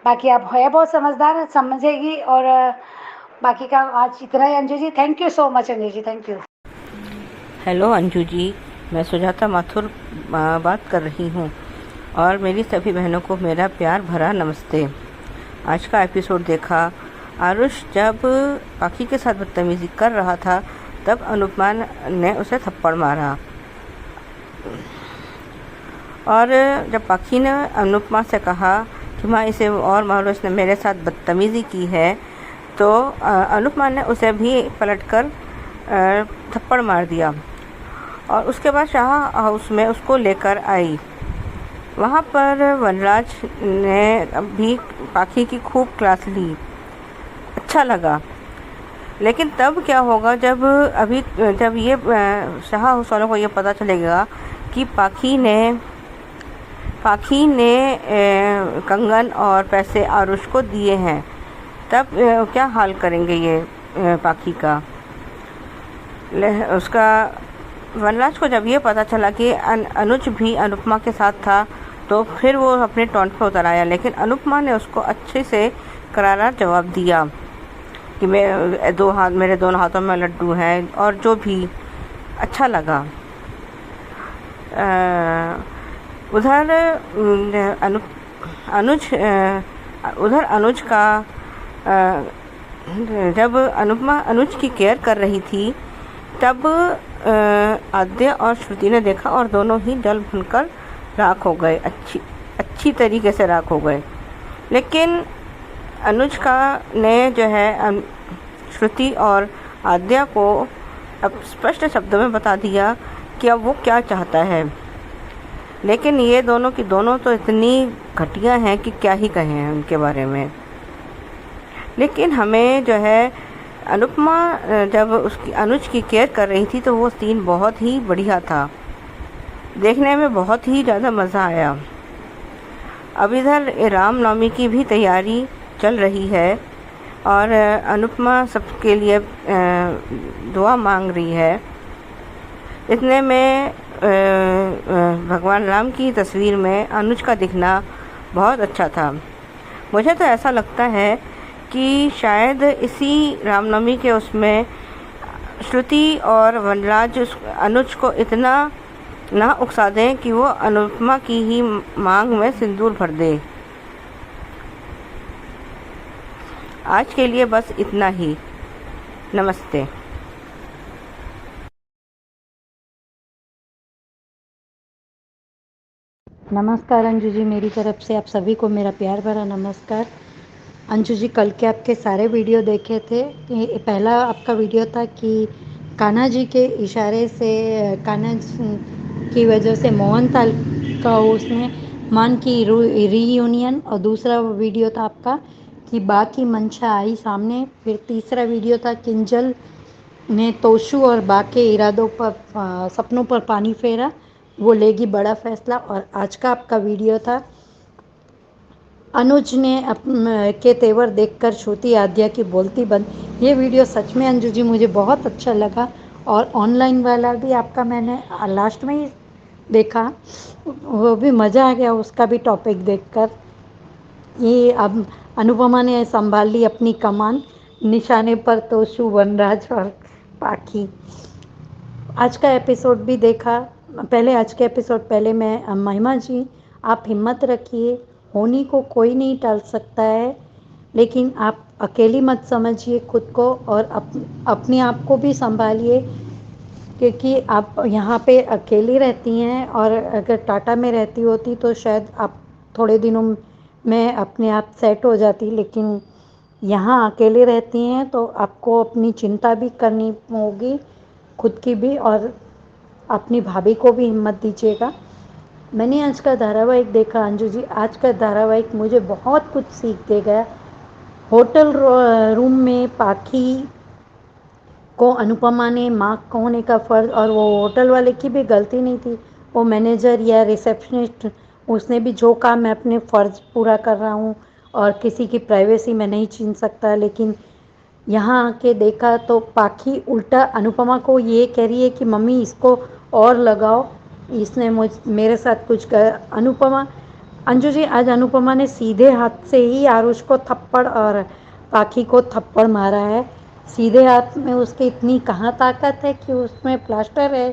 बाकी आप है बहुत समझदार, समझेगी। और बाकी का आज इतना ही। Anju ji, thank you so much. Anju ji, thank you. Hello Anju ji, मैं सुजाता माथुर बात कर रही हूँ और मेरी सभी बहनों को मेरा प्यार भरा नमस्ते। आज का एपिसोड देखा। आरुष जब पाखी के साथ बदतमीज़ी कर रहा था तब अनुपमा ने उसे थप्पड़ मारा, और जब पाखी ने अनुपमा से कहा कि माँ इसे और मारो, इसने मेरे साथ बदतमीज़ी की है, तो अनुपमा ने उसे भी पलटकर थप्पड़ मार दिया। और उसके बाद शाह हाउस में उसको लेकर आई। वहाँ पर वनराज ने भी पाखी की खूब क्लास ली, अच्छा लगा। लेकिन तब क्या होगा जब ये शाह हाउस वालों को ये पता चलेगा कि पाखी ने कंगन और पैसे आरुष को दिए हैं, तब क्या हाल करेंगे ये पाखी का। उसका वनराज को जब ये पता चला कि अनुज भी अनुपमा के साथ था, तो फिर वो अपने टॉन्ट पे उतर आया। लेकिन अनुपमा ने उसको अच्छे से करारा जवाब दिया कि मेरे दोनों हाथों में लड्डू हैं, और जो भी अच्छा लगा। उधर अनु अनुज उधर अनुज का जब अनुपमा अनुज की केयर कर रही थी तब आद्या और श्रुति ने देखा और दोनों ही जल भुनकर राख हो गए, अच्छी तरीके से राख हो गए। लेकिन अनुज का ने जो है श्रुति और आद्या को अब स्पष्ट शब्दों में बता दिया कि अब वो क्या चाहता है। लेकिन ये दोनों की दोनों तो इतनी घटिया हैं कि क्या ही कहें उनके बारे में। लेकिन हमें जो है अनुपमा जब उसकी अनुज की केयर कर रही थी तो वो सीन बहुत ही बढ़िया था, देखने में बहुत ही ज़्यादा मज़ा आया। अब इधर रामनवमी की भी तैयारी चल रही है और अनुपमा सबके लिए दुआ मांग रही है। इतने में भगवान राम की तस्वीर में अनुज का दिखना बहुत अच्छा था। मुझे तो ऐसा लगता है कि शायद इसी रामनवमी के उसमें श्रुति और वनराज अनुज को इतना ना उकसा दें कि वो अनुपमा की ही मांग में सिंदूर भर दे। आज के लिए बस इतना ही। नमस्ते। नमस्कार अंजू जी, मेरी तरफ से आप सभी को मेरा प्यार भरा नमस्कार। अंजू जी, कल के आपके सारे वीडियो देखे थे। पहला आपका वीडियो था कि कान्हा जी के इशारे से, कान्हा की वजह से मोहनताल का उसमें मान की रीयूनियन, और दूसरा वीडियो था आपका कि बा की मंशा आई सामने। फिर तीसरा वीडियो था किंजल ने तोशु और बा के इरादों पर, सपनों पर पानी फेरा, वो लेगी बड़ा फैसला। और आज का आपका वीडियो था अनुज ने के तेवर देखकर श्रुति आद्या की बोलती बंद। ये वीडियो सच में अंजू जी मुझे बहुत अच्छा लगा। और ऑनलाइन वाला भी आपका मैंने लास्ट में ही देखा, वो भी मज़ा आ गया उसका भी टॉपिक देखकर। ये अब अनुपमा ने संभाल ली अपनी कमान, निशाने पर तोशु, वनराज और पाखी। आज का एपिसोड भी देखा। आज के एपिसोड पहले मैं, महिमा जी आप हिम्मत रखिए, होनी को कोई नहीं टाल सकता है, लेकिन आप अकेली मत समझिए खुद को, और अपने आप को भी संभालिए, क्योंकि आप यहाँ पे अकेली रहती हैं। और अगर टाटा में रहती होती तो शायद आप थोड़े दिनों में अपने आप सेट हो जाती, लेकिन यहाँ अकेले रहती हैं तो आपको अपनी चिंता भी करनी होगी, खुद की भी, और अपनी भाभी को भी हिम्मत दीजिएगा। मैंने आज का धारावाहिक देखा अंजू जी, आज का धारावाहिक मुझे बहुत कुछ सीख दे गया। होटल रूम में पाखी को अनुपमा ने माँ होने का फ़र्ज, और वो होटल वाले की भी गलती नहीं थी, वो मैनेजर या रिसेप्शनिस्ट, उसने भी जो काम मैं अपने फ़र्ज पूरा कर रहा हूँ और किसी की प्राइवेसी में नहीं छीन सकता। लेकिन यहाँ आके देखा तो पाखी उल्टा अनुपमा को ये कह रही है कि मम्मी इसको और लगाओ, इसने मेरे साथ कुछ कर। अनुपमा, अंजू जी आज अनुपमा ने सीधे हाथ से ही आरुष को थप्पड़ और पाखी को थप्पड़ मारा है। सीधे हाथ में उसके इतनी कहाँ ताकत है कि उसमें प्लास्टर है,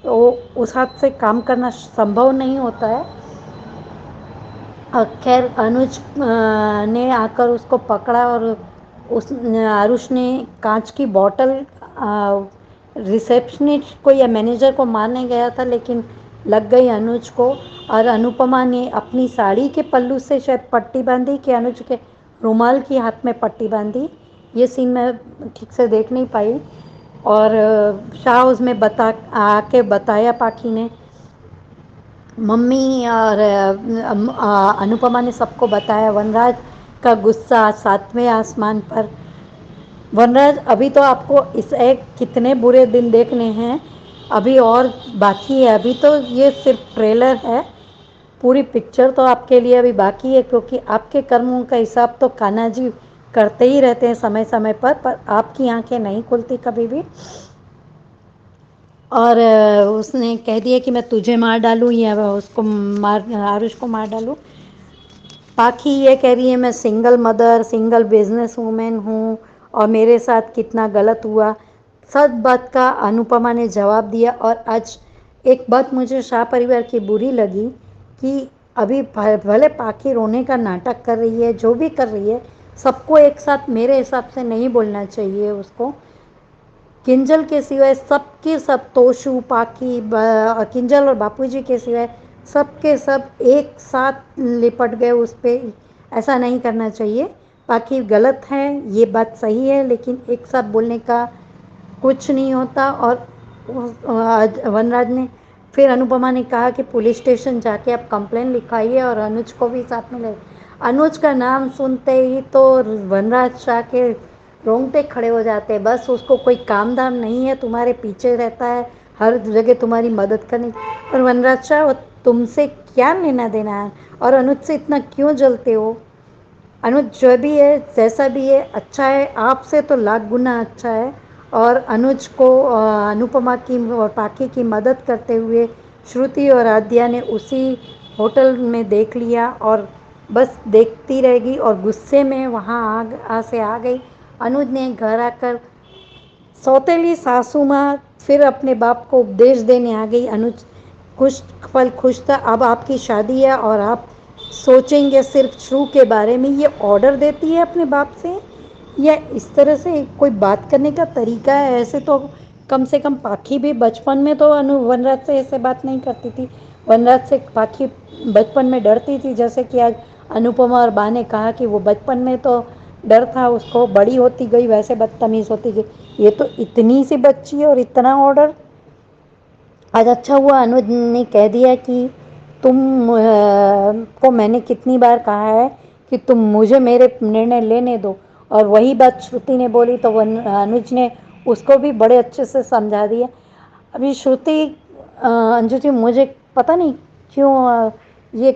तो उस हाथ से काम करना संभव नहीं होता है। खैर अनुज ने आकर उसको पकड़ा और उस आरुष ने कांच की बोतल रिसेप्शनिस्ट को या मैनेजर को मारने गया था, लेकिन लग गई अनुज को। और अनुपमा ने अपनी साड़ी के पल्लू से शायद पट्टी बांधी कि अनुज के रुमाल की हाथ में पट्टी बांधी, ये सीन मैं ठीक से देख नहीं पाई। और शाह उसमें आके बताया पाखी ने, मम्मी और अनुपमा ने सबको बताया। वनराज का गुस्सा 7वें आसमान पर। वनराज, अभी तो आपको इस एक कितने बुरे दिन देखने हैं, अभी और बाकी है। अभी तो ये सिर्फ ट्रेलर है, पूरी पिक्चर तो आपके लिए अभी बाकी है, क्योंकि आपके कर्मों का हिसाब तो कान्हा जी करते ही रहते हैं समय समय पर आपकी आंखें नहीं खुलती कभी भी। और उसने कह दिया कि मैं तुझे मार डालूं या उसको आरुष को मार डालूं। पाखी ये कह रही है मैं single mother, single business women हूँ और मेरे साथ कितना गलत हुआ। सब बात का अनुपमा ने जवाब दिया। और आज एक बात मुझे शाह परिवार की बुरी लगी कि अभी भले पाखी रोने का नाटक कर रही है, जो भी कर रही है, सबको एक साथ मेरे हिसाब से नहीं बोलना चाहिए उसको। किंजल के सिवाय सबके सब, तोशु, पाखी, किंजल और बापूजी के सिवाय सबके सब एक साथ लिपट गए उस पर। ऐसा नहीं करना चाहिए। पाखी गलत है, ये बात सही है, लेकिन एक साथ बोलने का कुछ नहीं होता। और वनराज ने फिर, अनुपमा ने कहा कि पुलिस स्टेशन जाके आप कंप्लेन लिखाइए और अनुज को भी साथ में ले। अनुज का नाम सुनते ही तो वनराज शाह के रोंगटे खड़े हो जाते हैं। बस उसको कोई काम धाम नहीं है, तुम्हारे पीछे रहता है, हर जगह तुम्हारी मदद करने। और वनराज शाह, तुमसे क्या लेना देना है और अनुज से इतना क्यों जलते हो? अनुज जो भी है, जैसा भी है, अच्छा है, आपसे तो लाख गुना अच्छा है। और अनुज को अनुपमा की और पाखी की मदद करते हुए श्रुति और आद्या ने उसी होटल में देख लिया और बस देखती रहेगी। और गुस्से में वहाँ से आ गई। अनुज ने घर आकर सौतेली सासू माँ फिर अपने बाप को उपदेश देने आ गई। अनुज कुछ पल खुश था, अब आपकी शादी है और आप सोचेंगे सिर्फ श्रु के बारे में। ये ऑर्डर देती है अपने बाप से, या इस तरह से कोई बात करने का तरीका है? ऐसे तो कम से कम पाखी भी बचपन में तो वनराज से ऐसे बात नहीं करती थी। वनराज से पाखी बचपन में डरती थी, जैसे कि आज अनुपमा और बा ने कहा कि वो बचपन में तो डर था उसको, बड़ी होती गई वैसे बदतमीज होती गई। ये तो इतनी सी बच्ची है और इतना ऑर्डर। आज अच्छा हुआ अनुज ने कह दिया कि तुम को मैंने कितनी बार कहा है कि तुम मुझे मेरे निर्णय लेने दो। और वही बात श्रुति ने बोली तो अनुज ने उसको भी बड़े अच्छे से समझा दिया। अभी श्रुति, अंजू जी, मुझे पता नहीं क्यों ये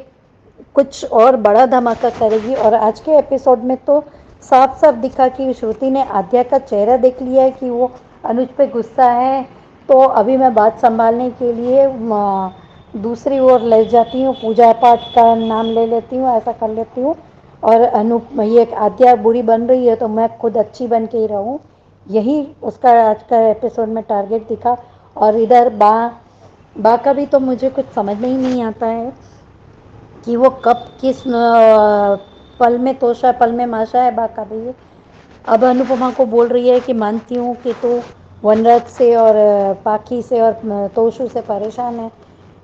कुछ और बड़ा धमाका करेगी। और आज के एपिसोड में तो साफ साफ दिखा कि श्रुति ने आद्या का चेहरा देख लिया है कि वो अनुज पे गुस्सा है। तो अभी मैं बात संभालने के लिए दूसरी ओर ले जाती हूँ, पूजा पाठ का नाम ले लेती हूँ, ऐसा कर लेती हूँ। और ये आद्या बुरी बन रही है तो मैं खुद अच्छी बन के ही रहूँ, यही उसका आज का एपिसोड में टारगेट दिखा। और इधर बा का भी तो मुझे कुछ समझ में ही नहीं आता है कि वो कब किस पल में तोशा पल में माशा है। बा का भी अब अनुपमा को बोल रही है कि मानती हूँ कि तू वनराज से और पाखी से और तोशु से परेशान है,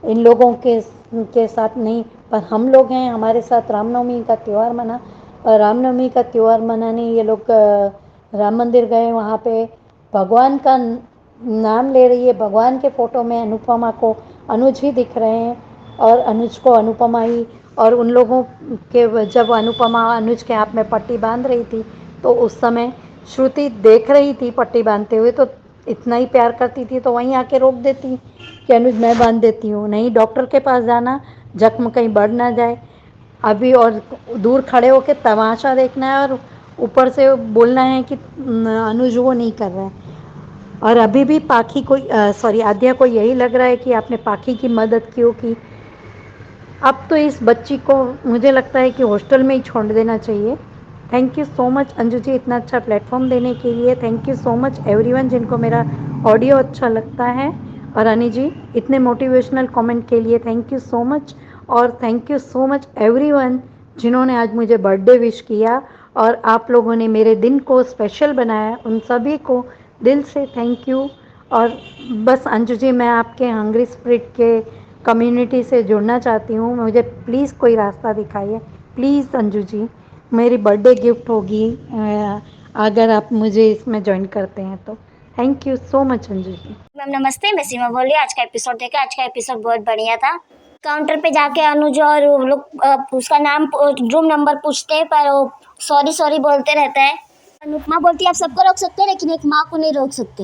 इन लोगों के साथ नहीं, पर हम लोग हैं, हमारे साथ रामनवमी का त्यौहार मना। और रामनवमी का त्यौहार मनाने ये लोग राम मंदिर गए, वहाँ पे भगवान का नाम ले रही है। भगवान के फोटो में अनुपमा को अनुज ही दिख रहे हैं और अनुज को अनुपमा ही। और उन लोगों के, जब अनुपमा अनुज के हाथ में पट्टी बांध रही थी तो उस समय श्रुति देख रही थी पट्टी बांधते हुए, तो इतना ही प्यार करती थी तो वहीं आके रोक देती कि अनुज मैं बांध देती हूँ, नहीं डॉक्टर के पास जाना, जख्म कहीं बढ़ ना जाए अभी। और दूर खड़े होकर तमाशा देखना है और ऊपर से बोलना है कि अनुज वो नहीं कर रहा है। और अभी भी पाखी को, सॉरी, आद्या को यही लग रहा है कि आपने पाखी की मदद क्यों की। अब तो इस बच्ची को मुझे लगता है कि हॉस्टल में ही छोड़ देना चाहिए। Thank you so much Anju ji, इतना अच्छा प्लेटफॉर्म देने के लिए। Thank you so much everyone जिनको मेरा ऑडियो अच्छा लगता है। और अनी जी, इतने मोटिवेशनल कमेंट के लिए थैंक यू सो मच। और thank you so much everyone जिन्होंने आज मुझे बर्थडे विश किया और आप लोगों ने मेरे दिन को स्पेशल बनाया, उन सभी को दिल से थैंक यू। और बस अंजू जी, मैं आपके हंग्री स्पिरिट के कम्युनिटी से जुड़ना चाहती हूँ, मुझे प्लीज़ कोई रास्ता दिखाइए, प्लीज़ अंजू जी, मेरी बर्थडे गिफ्ट होगी अगर आप मुझे इसमें ज्वाइन करते हैं तो। Thank you so much Anju ji. Ma'am नमस्ते, मैं सीमा बोल रही हूँ। आज का एपिसोड देखा, आज का एपिसोड बहुत बढ़िया था। काउंटर पे जाके अनुज और वो लोग उसका नाम, रूम नंबर पूछते हैं पर वो सॉरी सॉरी बोलते रहता है। अनुपमा बोलती है आप सबको रोक सकते हैं लेकिन एक माँ को नहीं रोक सकते।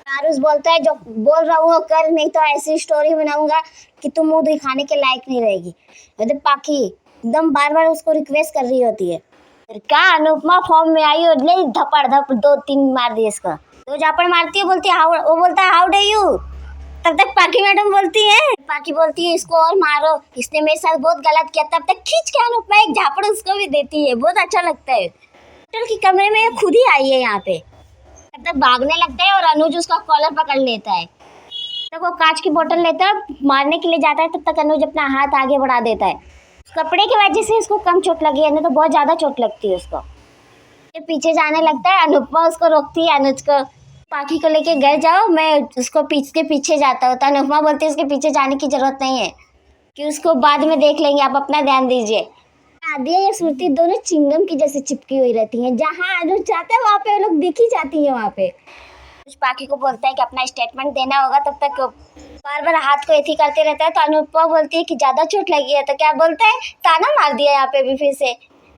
आरुष बोलता है जो बोल रहा हूँ कर, नहीं तो ऐसी स्टोरी बनाऊंगा कि तुम मुंह दिखाने के लायक नहीं रहेगी। पाखी एकदम बार बार उसको रिक्वेस्ट कर रही होती है। क्या अनुपमा फॉर्म में आई और ले धपड़ धप 2-3 मार दिए इसका। तो झापड़ मारती है, बोलती है हाउ, वो बोलता है हाउ डू यू, तब तक पाखी मैडम बोलती है, पाखी बोलती है इसको और मारो, इसने मेरे साथ बहुत गलत किया। तब तक खींच के अनुपमा एक झापड़ उसको भी देती है, बहुत अच्छा लगता है। होटल के कमरे में खुद ही आई है यहाँ पे, तब तक भागने लगता है और अनुज उसका कॉलर पकड़ लेता है। तब वो कांच की बोतल लेता है, मारने के लिए जाता है, तब तक अनुज अपना हाथ आगे बढ़ा देता है। कपड़े की वजह से उसको कम चोट लगी है, नहीं तो बहुत ज़्यादा चोट लगती है उसको। ये पीछे जाने लगता है, अनुपमा उसको रोकती है अनुज को, पाखी को लेके घर जाओ, मैं उसको पीछे जाता हूँ। तो अनुपमा बोलती है उसके पीछे जाने की ज़रूरत नहीं है, कि उसको बाद में देख लेंगे, आप अपना ध्यान दीजिए। आदिया या श्रुति दोनों चिंगम की जैसे चिपकी हुई रहती हैं, जहाँ अनुज जाता है वहाँ पे वो लोग दिख ही जाती है। वहाँ पे पाखी को बोलता है कि अपना स्टेटमेंट देना होगा, तब तक बार बार हाथ को ऐसी करते रहता है। तो अनुपमा बोलती है कि ज़्यादा चोट लगी है, तो क्या बोलता है, ताना मार दिया यहाँ पे भी फिर से।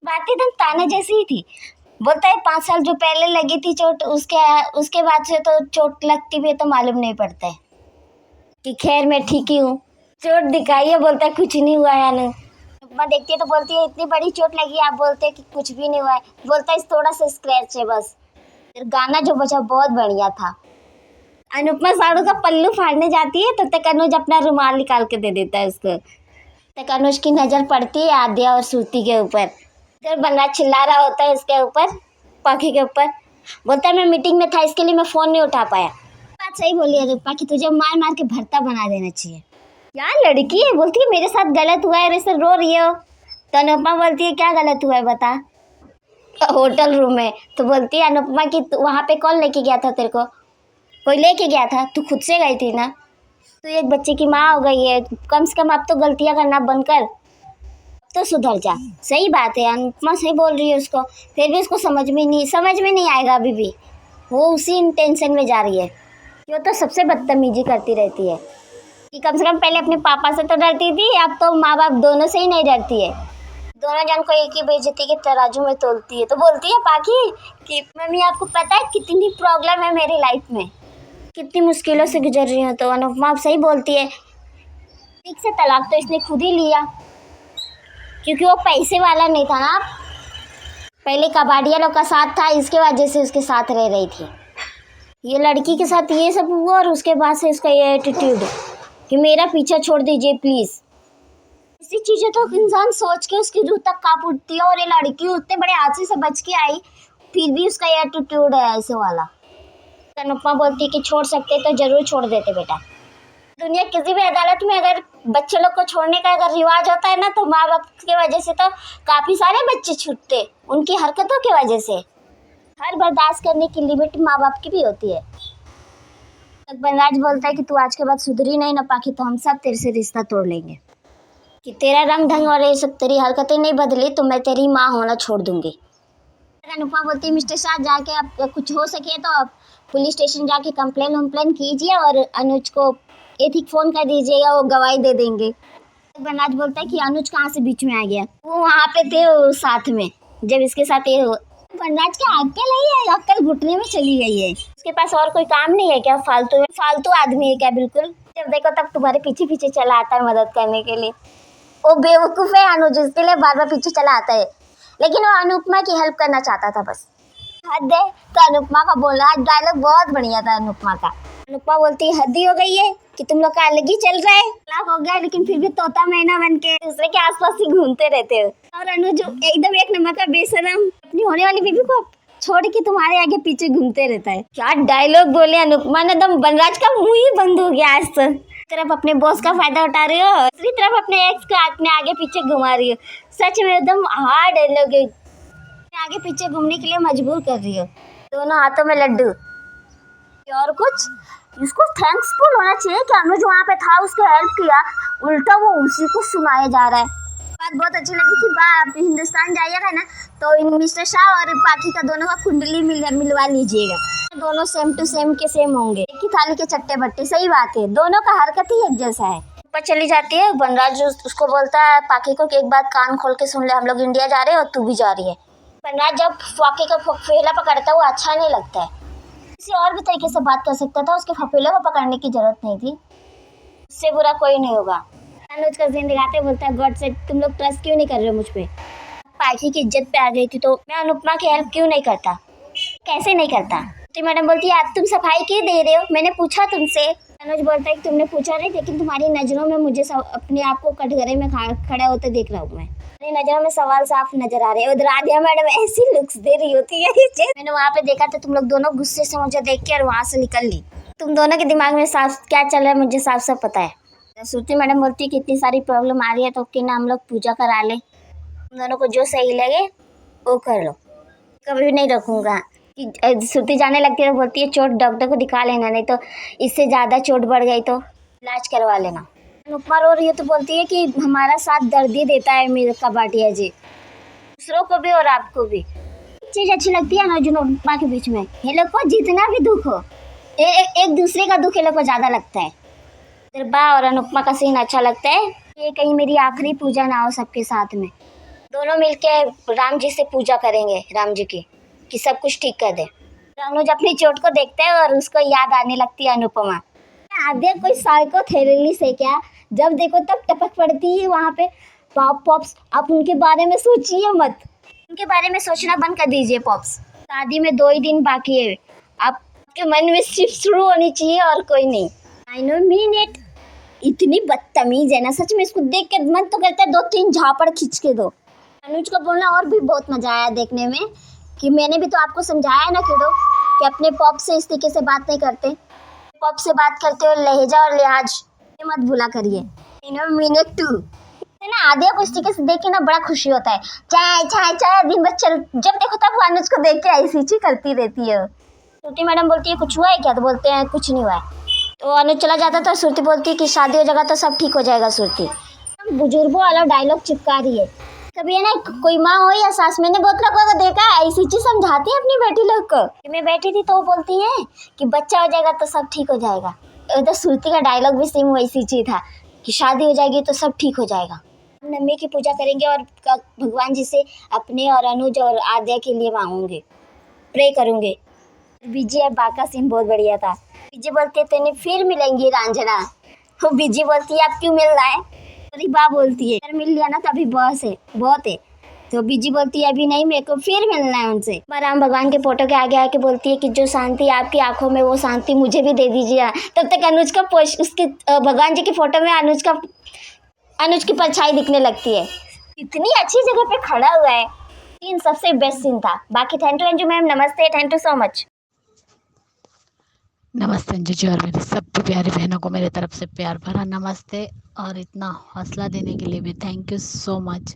बात एकदम ताना जैसी ही थी। बोलता है 5 साल जो पहले लगी थी चोट, उसके बाद से तो चोट लगती भी है तो मालूम नहीं पड़ता है कि खैर मैं ठीक ही हूँ। चोट दिखाई है, बोलता है कुछ नहीं हुआ है। अनुपमा देखती है तो बोलती है इतनी बड़ी चोट लगी है, आप बोलते हैं कि कुछ भी नहीं हुआ है। बोलता है थोड़ा सा स्क्रैच है बस। गाना जो बजा बहुत बढ़िया था। अनुपमा साड़ू का पल्लू फाड़ने जाती है, तब तक अनुज अपना रुमाल निकाल के दे देता है उसको। तक अनुज की नज़र पड़ती है आद्या और श्रुति के ऊपर। फिर बन्ना चिल्ला रहा होता है इसके ऊपर, पाखी के ऊपर। बोलता है मैं मीटिंग में था, इसके लिए मैं फ़ोन नहीं उठा पाया। बात सही बोली है रूपा कि तुझे मार मार के भरता बना देना चाहिए। यार लड़की है, बोलती है मेरे साथ गलत हुआ है, ऐसे रो रही हो। तो अनुपमा बोलती है क्या गलत हुआ है बता। होटल रूम में तो बोलती है अनुपमा कि वहाँ पे कौन लेके गया था तेरे को, कोई लेके गया था, तू खुद से गई थी ना। तू एक बच्चे की माँ हो गई है, कम से कम अब तो गलतियाँ करना बंद कर, तो सुधर जा। सही बात है, अनुपमा सही बोल रही है उसको। फिर भी उसको समझ में नहीं आएगा अभी भी। वो उसी टेंशन में जा रही है कि वो तो सबसे बदतमीजी करती रहती है, कि कम से कम पहले अपने पापा से तो डरती थी, अब तो माँ बाप दोनों से ही नहीं डरती है। दोनों जन को एक ही बेइज्जती के तराजू में तोलती है। तो बोलती है पाखी कि मम्मी आपको पता है कितनी प्रॉब्लम है मेरी लाइफ में, कितनी मुश्किलों से गुजर रही हूँ। तो अनुपमा सही बोलती है, ठीक से तलाक तो इसने खुद ही लिया, क्योंकि वो पैसे वाला नहीं था ना, पहले कबाड़िया लोग का साथ था, इसके वजह से उसके साथ रह रही थी। ये लड़की के साथ ये सब हुआ और उसके बाद से उसका ये एटीट्यूड कि मेरा पीछा छोड़ दीजिए प्लीज़। ऐसी चीज़ें तो इंसान सोच के उसकी रूह तक काँप उठती है। और ये लड़की उतने बड़े हादसे से बच के आई, फिर भी उसका ये एटीट्यूड है ऐसे वाला। अनुपमा बोलती है कि छोड़ सकते तो ज़रूर छोड़ देते बेटा। दुनिया किसी भी अदालत में अगर बच्चे लोग को छोड़ने का अगर रिवाज होता है ना, तो माँ बाप की वजह से तो काफ़ी सारे बच्चे छूटते, उनकी हरकतों की वजह से। हर बर्दाश्त करने की लिमिट माँ बाप की भी होती है। तक बनराज बोलता है कि तू आज के बाद सुधरी नहीं ना पाखी, तो हम सब तेरे से रिश्ता तोड़ लेंगे, कि तेरा रंग ढंग और ये सब तेरी हरकतें नहीं बदली तो मैं तेरी माँ होना छोड़ दूंगी। अनुपमा बोलती है मिस्टर शाह जाके आप कुछ हो सके तो आप पुलिस स्टेशन जाके कंप्लेन कीजिए और अनुज को एथिक फ़ोन कर दीजिएगा, वो गवाही दे देंगे। बनराज बोलता है कि अनुज कहाँ से बीच में आ गया, वो वहाँ पे थे वो साथ में जब इसके साथ ये हो। बनराज की अक्ल है, अक्ल घुटने में चली गई है। उसके पास और कोई काम नहीं है क्या, फालतू आदमी है क्या बिल्कुल। जब देखो तब तुम्हारे पीछे पीछे चला आता है मदद करने के लिए। वो बेवकूफ़ है अनुज, इसके लिए बार बार पीछे चला आता है, लेकिन वो अनुपमा की हेल्प करना चाहता था बस। हद है। तो अनुपमा का बोला डायलॉग बहुत बढ़िया था अनुपमा का। अनुपमा बोलती है हद ही हो गई है कि तुम लोग का अलग ही चल रहा है, तलाक हो गया लेकिन फिर भी तोता मैना बन के दूसरे के आसपास ही घूमते रहते हो। और अनुज एकदम एक नंबर का बेशरम, अपनी होने वाली बीवी को छोड़ के तुम्हारे आगे पीछे घूमते रहता है। क्या डायलॉग बोले अनुपमा ने, एकदम बनराज का मुंह ही बंद हो गया आज तो। तरफ अपने बॉस का फायदा उठा रही हो, दूसरी तरफ अपने एक्स को अपने आगे पीछे घुमा रही हो। सच में एकदम हार्ड डायलॉग है, आगे पीछे घूमने के लिए मजबूर कर रही हो। दोनों हाथों में लड्डू। और कुछ इसको थैंक्सफुल होना चाहिए कि अनुज वहाँ पे था, उसको हेल्प किया, उल्टा वो उसी को सुनाया जा रहा है। बात बहुत अच्छी लगी कि आप हिंदुस्तान जाइएगा ना तो मिस्टर शाह और पाखी का दोनों का कुंडली मिलवा लीजिएगा, दोनों सेम टू सेम के सेम होंगे, एक ही थाली के चट्टे बट्टे। सही बात है, दोनों का हरकत ही एक जैसा है। ऊपर चली जाती है, बनराज उसको बोलता है पाखी को कि एक बात कान खोल के सुन ले, हम लोग इंडिया जा रहे हैं और तू भी जा रही है। बनराज जब पाखी का फफेला पकड़ता है वो अच्छा नहीं लगता है, किसी और भी तरीके से बात कर सकता था, उसके फफेले को पकड़ने की जरूरत नहीं थी, उससे बुरा कोई नहीं होगा। अनुज का सीन दिखाते बोलता है गॉड से तुम लोग ट्रस्ट क्यों नहीं कर रहे हो मुझ पे। पाखी की इज्जत पे आ गई थी तो मैं अनुपमा की हेल्प क्यों नहीं करता, कैसे नहीं करता। तो मैडम बोलती है आप तुम सफाई क्यों दे रहे हो, मैंने पूछा तुमसे। अनुज बोलता है कि तुमने पूछा नहीं, लेकिन तुम्हारी नज़रों में मुझे अपने आप को कटघरे में खड़ा होते देख रहा हूँ मैं, मेरी नज़रों में सवाल साफ नजर आ रहे हैं। उधर आद्या मैडम ऐसी लुक्स दे रही होती है। मैंने वहाँ पे देखा था तुम लोग दोनों गुस्से से मुझे देख के और वहाँ से निकल ली, तुम दोनों के दिमाग में साफ क्या चल रहा है मुझे साफ साफ पता है। श्रुति मैडम बोलती है कि इतनी सारी प्रॉब्लम आ रही है तो क्यों ना हम लोग पूजा करा ले, तुम दोनों को जो सही लगे वो कर लो। कभी भी नहीं रखूँगा कि श्रुति जाने लगती है, बोलती है चोट डॉक्टर को दिखा लेना, नहीं तो इससे ज़्यादा चोट बढ़ गई तो इलाज करवा लेना। अनुपमा रो रही है तो बोलती है कि हमारा साथ दर्द ही देता है मेरे का भाटिया जी, दूसरों को भी और आपको भी। चीज़ अच्छी लगती है अनुज और अनुपमा के बीच में, ये लोग को जितना भी दुख हो एक दूसरे का दुख ये लोग को ज़्यादा लगता है। निर्भा और अनुपमा का सीन अच्छा लगता है। ये कहीं मेरी आखिरी पूजा ना हो सबके साथ में, दोनों मिलके राम जी से पूजा करेंगे, राम जी की, कि सब कुछ ठीक कर दे। अनुज अपनी चोट को देखते हैं और उसको याद आने लगती है अनुपमा। आद्या कोई साइको थेरेलिस्ट है क्या? जब देखो तब टपक पड़ती है वहाँ पे। पॉप्स आप उनके बारे में सोचिए मत, उनके बारे में सोचना बंद कर दीजिए पॉप्स। शादी में 2 ही दिन बाकी है, आपके मन में सिर्फ शुरू होनी चाहिए और कोई नहीं। I know mean it. इतनी बदतमीज है ना सच में, इसको देख के मन तो करता है 2-3 झापड़ खींच के दो। अनुज को बोलना और भी बहुत मजा आया देखने में कि मैंने भी तो आपको समझाया ना किडो कि अपने पॉप से इस तरीके से बात नहीं करते, पॉप से बात करते हो लहजा और लिहाज ये मत भूला करिए। You know mean it to है ना। आद्या को इस तरीके से देख के ना बड़ा खुशी होता है, चाय चाय चाय दिन भर चल, जब देखो तब वो अनुज को देख के ऐसी चीज करती रहती है। श्रुति मैडम बोलती है कुछ हुआ है क्या, तो बोलते हैं कुछ नहीं हुआ है। तो अनुज चला जाता तो श्रुति बोलती है कि शादी हो जाएगा तो सब ठीक हो जाएगा। श्रुति बुजुर्गों वाला डायलॉग चिपका रही है। कभी है ना कोई माँ हो या सास, मैंने बहुत लोगों को देखा है ऐसी चीज समझाती है अपनी बेटी लोग को। मैं बैठी थी तो वो बोलती है कि बच्चा हो जाएगा तो सब ठीक हो जाएगा। तो श्रुति का डायलॉग भी सेम वैसी चीज था कि शादी हो जाएगी तो सब ठीक हो जाएगा। हम नम्मी की पूजा करेंगे और भगवान जी से अपने और अनुज और आद्या के लिए मांगूंगे, प्रे करूंगे। बीजी और बा का सीन बहुत बढ़िया था। बीजी बोलती है तेने फिर मिलेंगी रंजना, वो बीजी बोलती है अब क्यों मिल रहा है, अरे बा बोलती है यार मिल लिया ना तो अभी बहुत है। तो बीजी बोलती है अभी नहीं, मेरे को फिर मिलना है उनसे। राम भगवान के फोटो के आगे आके बोलती है कि जो शांति आपकी आंखों में वो शांति मुझे भी दे दीजिए। तब तक अनुज का उसके भगवान जी की फोटो में अनुज की परछाई दिखने लगती है। इतनी अच्छी जगह पे खड़ा हुआ है, सीन सबसे बेस्ट सीन था। बाकी थैंक यू अंजू मैम, नमस्ते, थैंक यू सो मच। नमस्ते अंजू जी और मेरी सब प्यारी बहनों को मेरे तरफ से प्यार भरा नमस्ते और इतना हौसला देने के लिए भी थैंक यू सो मच।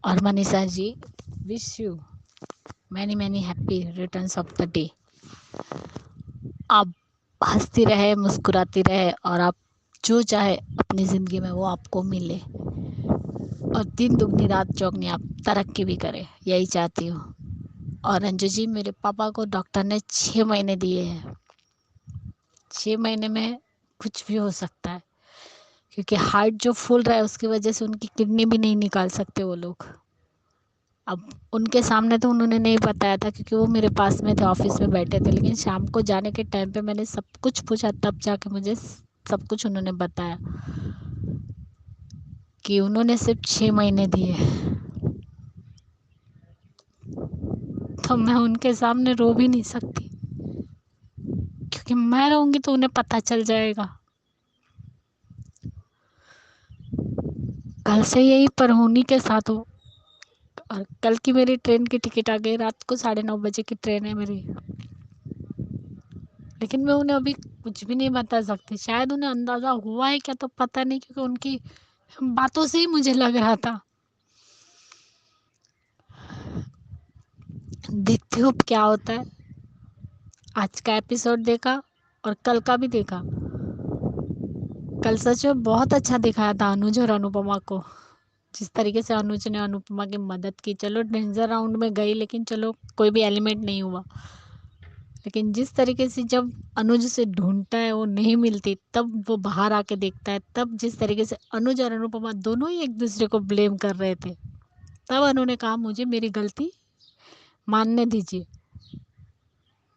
और Manisha ji wish you many happy returns of the day. आप हंसती रहे, मुस्कुराती रहे और आप जो चाहे अपनी ज़िंदगी में वो आपको मिले और दिन दुगनी रात चौगनी आप तरक्की भी करें, यही चाहती हूँ। और अंजू जी मेरे पापा को डॉक्टर ने 6 महीने दिए हैं। 6 महीने में कुछ भी हो सकता है क्योंकि हार्ट जो फूल रहा है उसकी वजह से उनकी किडनी भी नहीं निकाल सकते वो लोग। अब उनके सामने तो उन्होंने नहीं बताया था क्योंकि वो मेरे पास में थे, ऑफिस में बैठे थे, लेकिन शाम को जाने के टाइम पे मैंने सब कुछ पूछा तब जाके मुझे सब कुछ उन्होंने बताया कि उन्होंने सिर्फ 6 महीने दिए। तो मैं उनके सामने रो भी नहीं सकती क्योंकि मैं रहूंगी तो उन्हें पता चल जाएगा। कल से यही परहुनी के साथ हो और कल की मेरी ट्रेन की टिकट आ गई, रात को 9:30 बजे की ट्रेन है मेरी, लेकिन मैं उन्हें अभी कुछ भी नहीं बता सकती। शायद उन्हें अंदाज़ा हुआ है क्या तो पता नहीं, क्योंकि उनकी बातों से ही मुझे लग रहा था। देखती हूँ क्या होता है। आज का एपिसोड देखा और कल का भी देखा। कल सच में बहुत अच्छा दिखाया था अनुज और अनुपमा को। जिस तरीके से अनुज ने अनुपमा की मदद की, चलो डेंजर राउंड में गई लेकिन चलो कोई भी एलिमेंट नहीं हुआ, लेकिन जिस तरीके से जब अनुज से ढूंढता है वो नहीं मिलती, तब वो बाहर आके देखता है, तब जिस तरीके से अनुज और अनुपमा दोनों ही एक दूसरे को ब्लेम कर रहे थे, तब उन्होंने कहा मुझे मेरी गलती मानने दीजिए।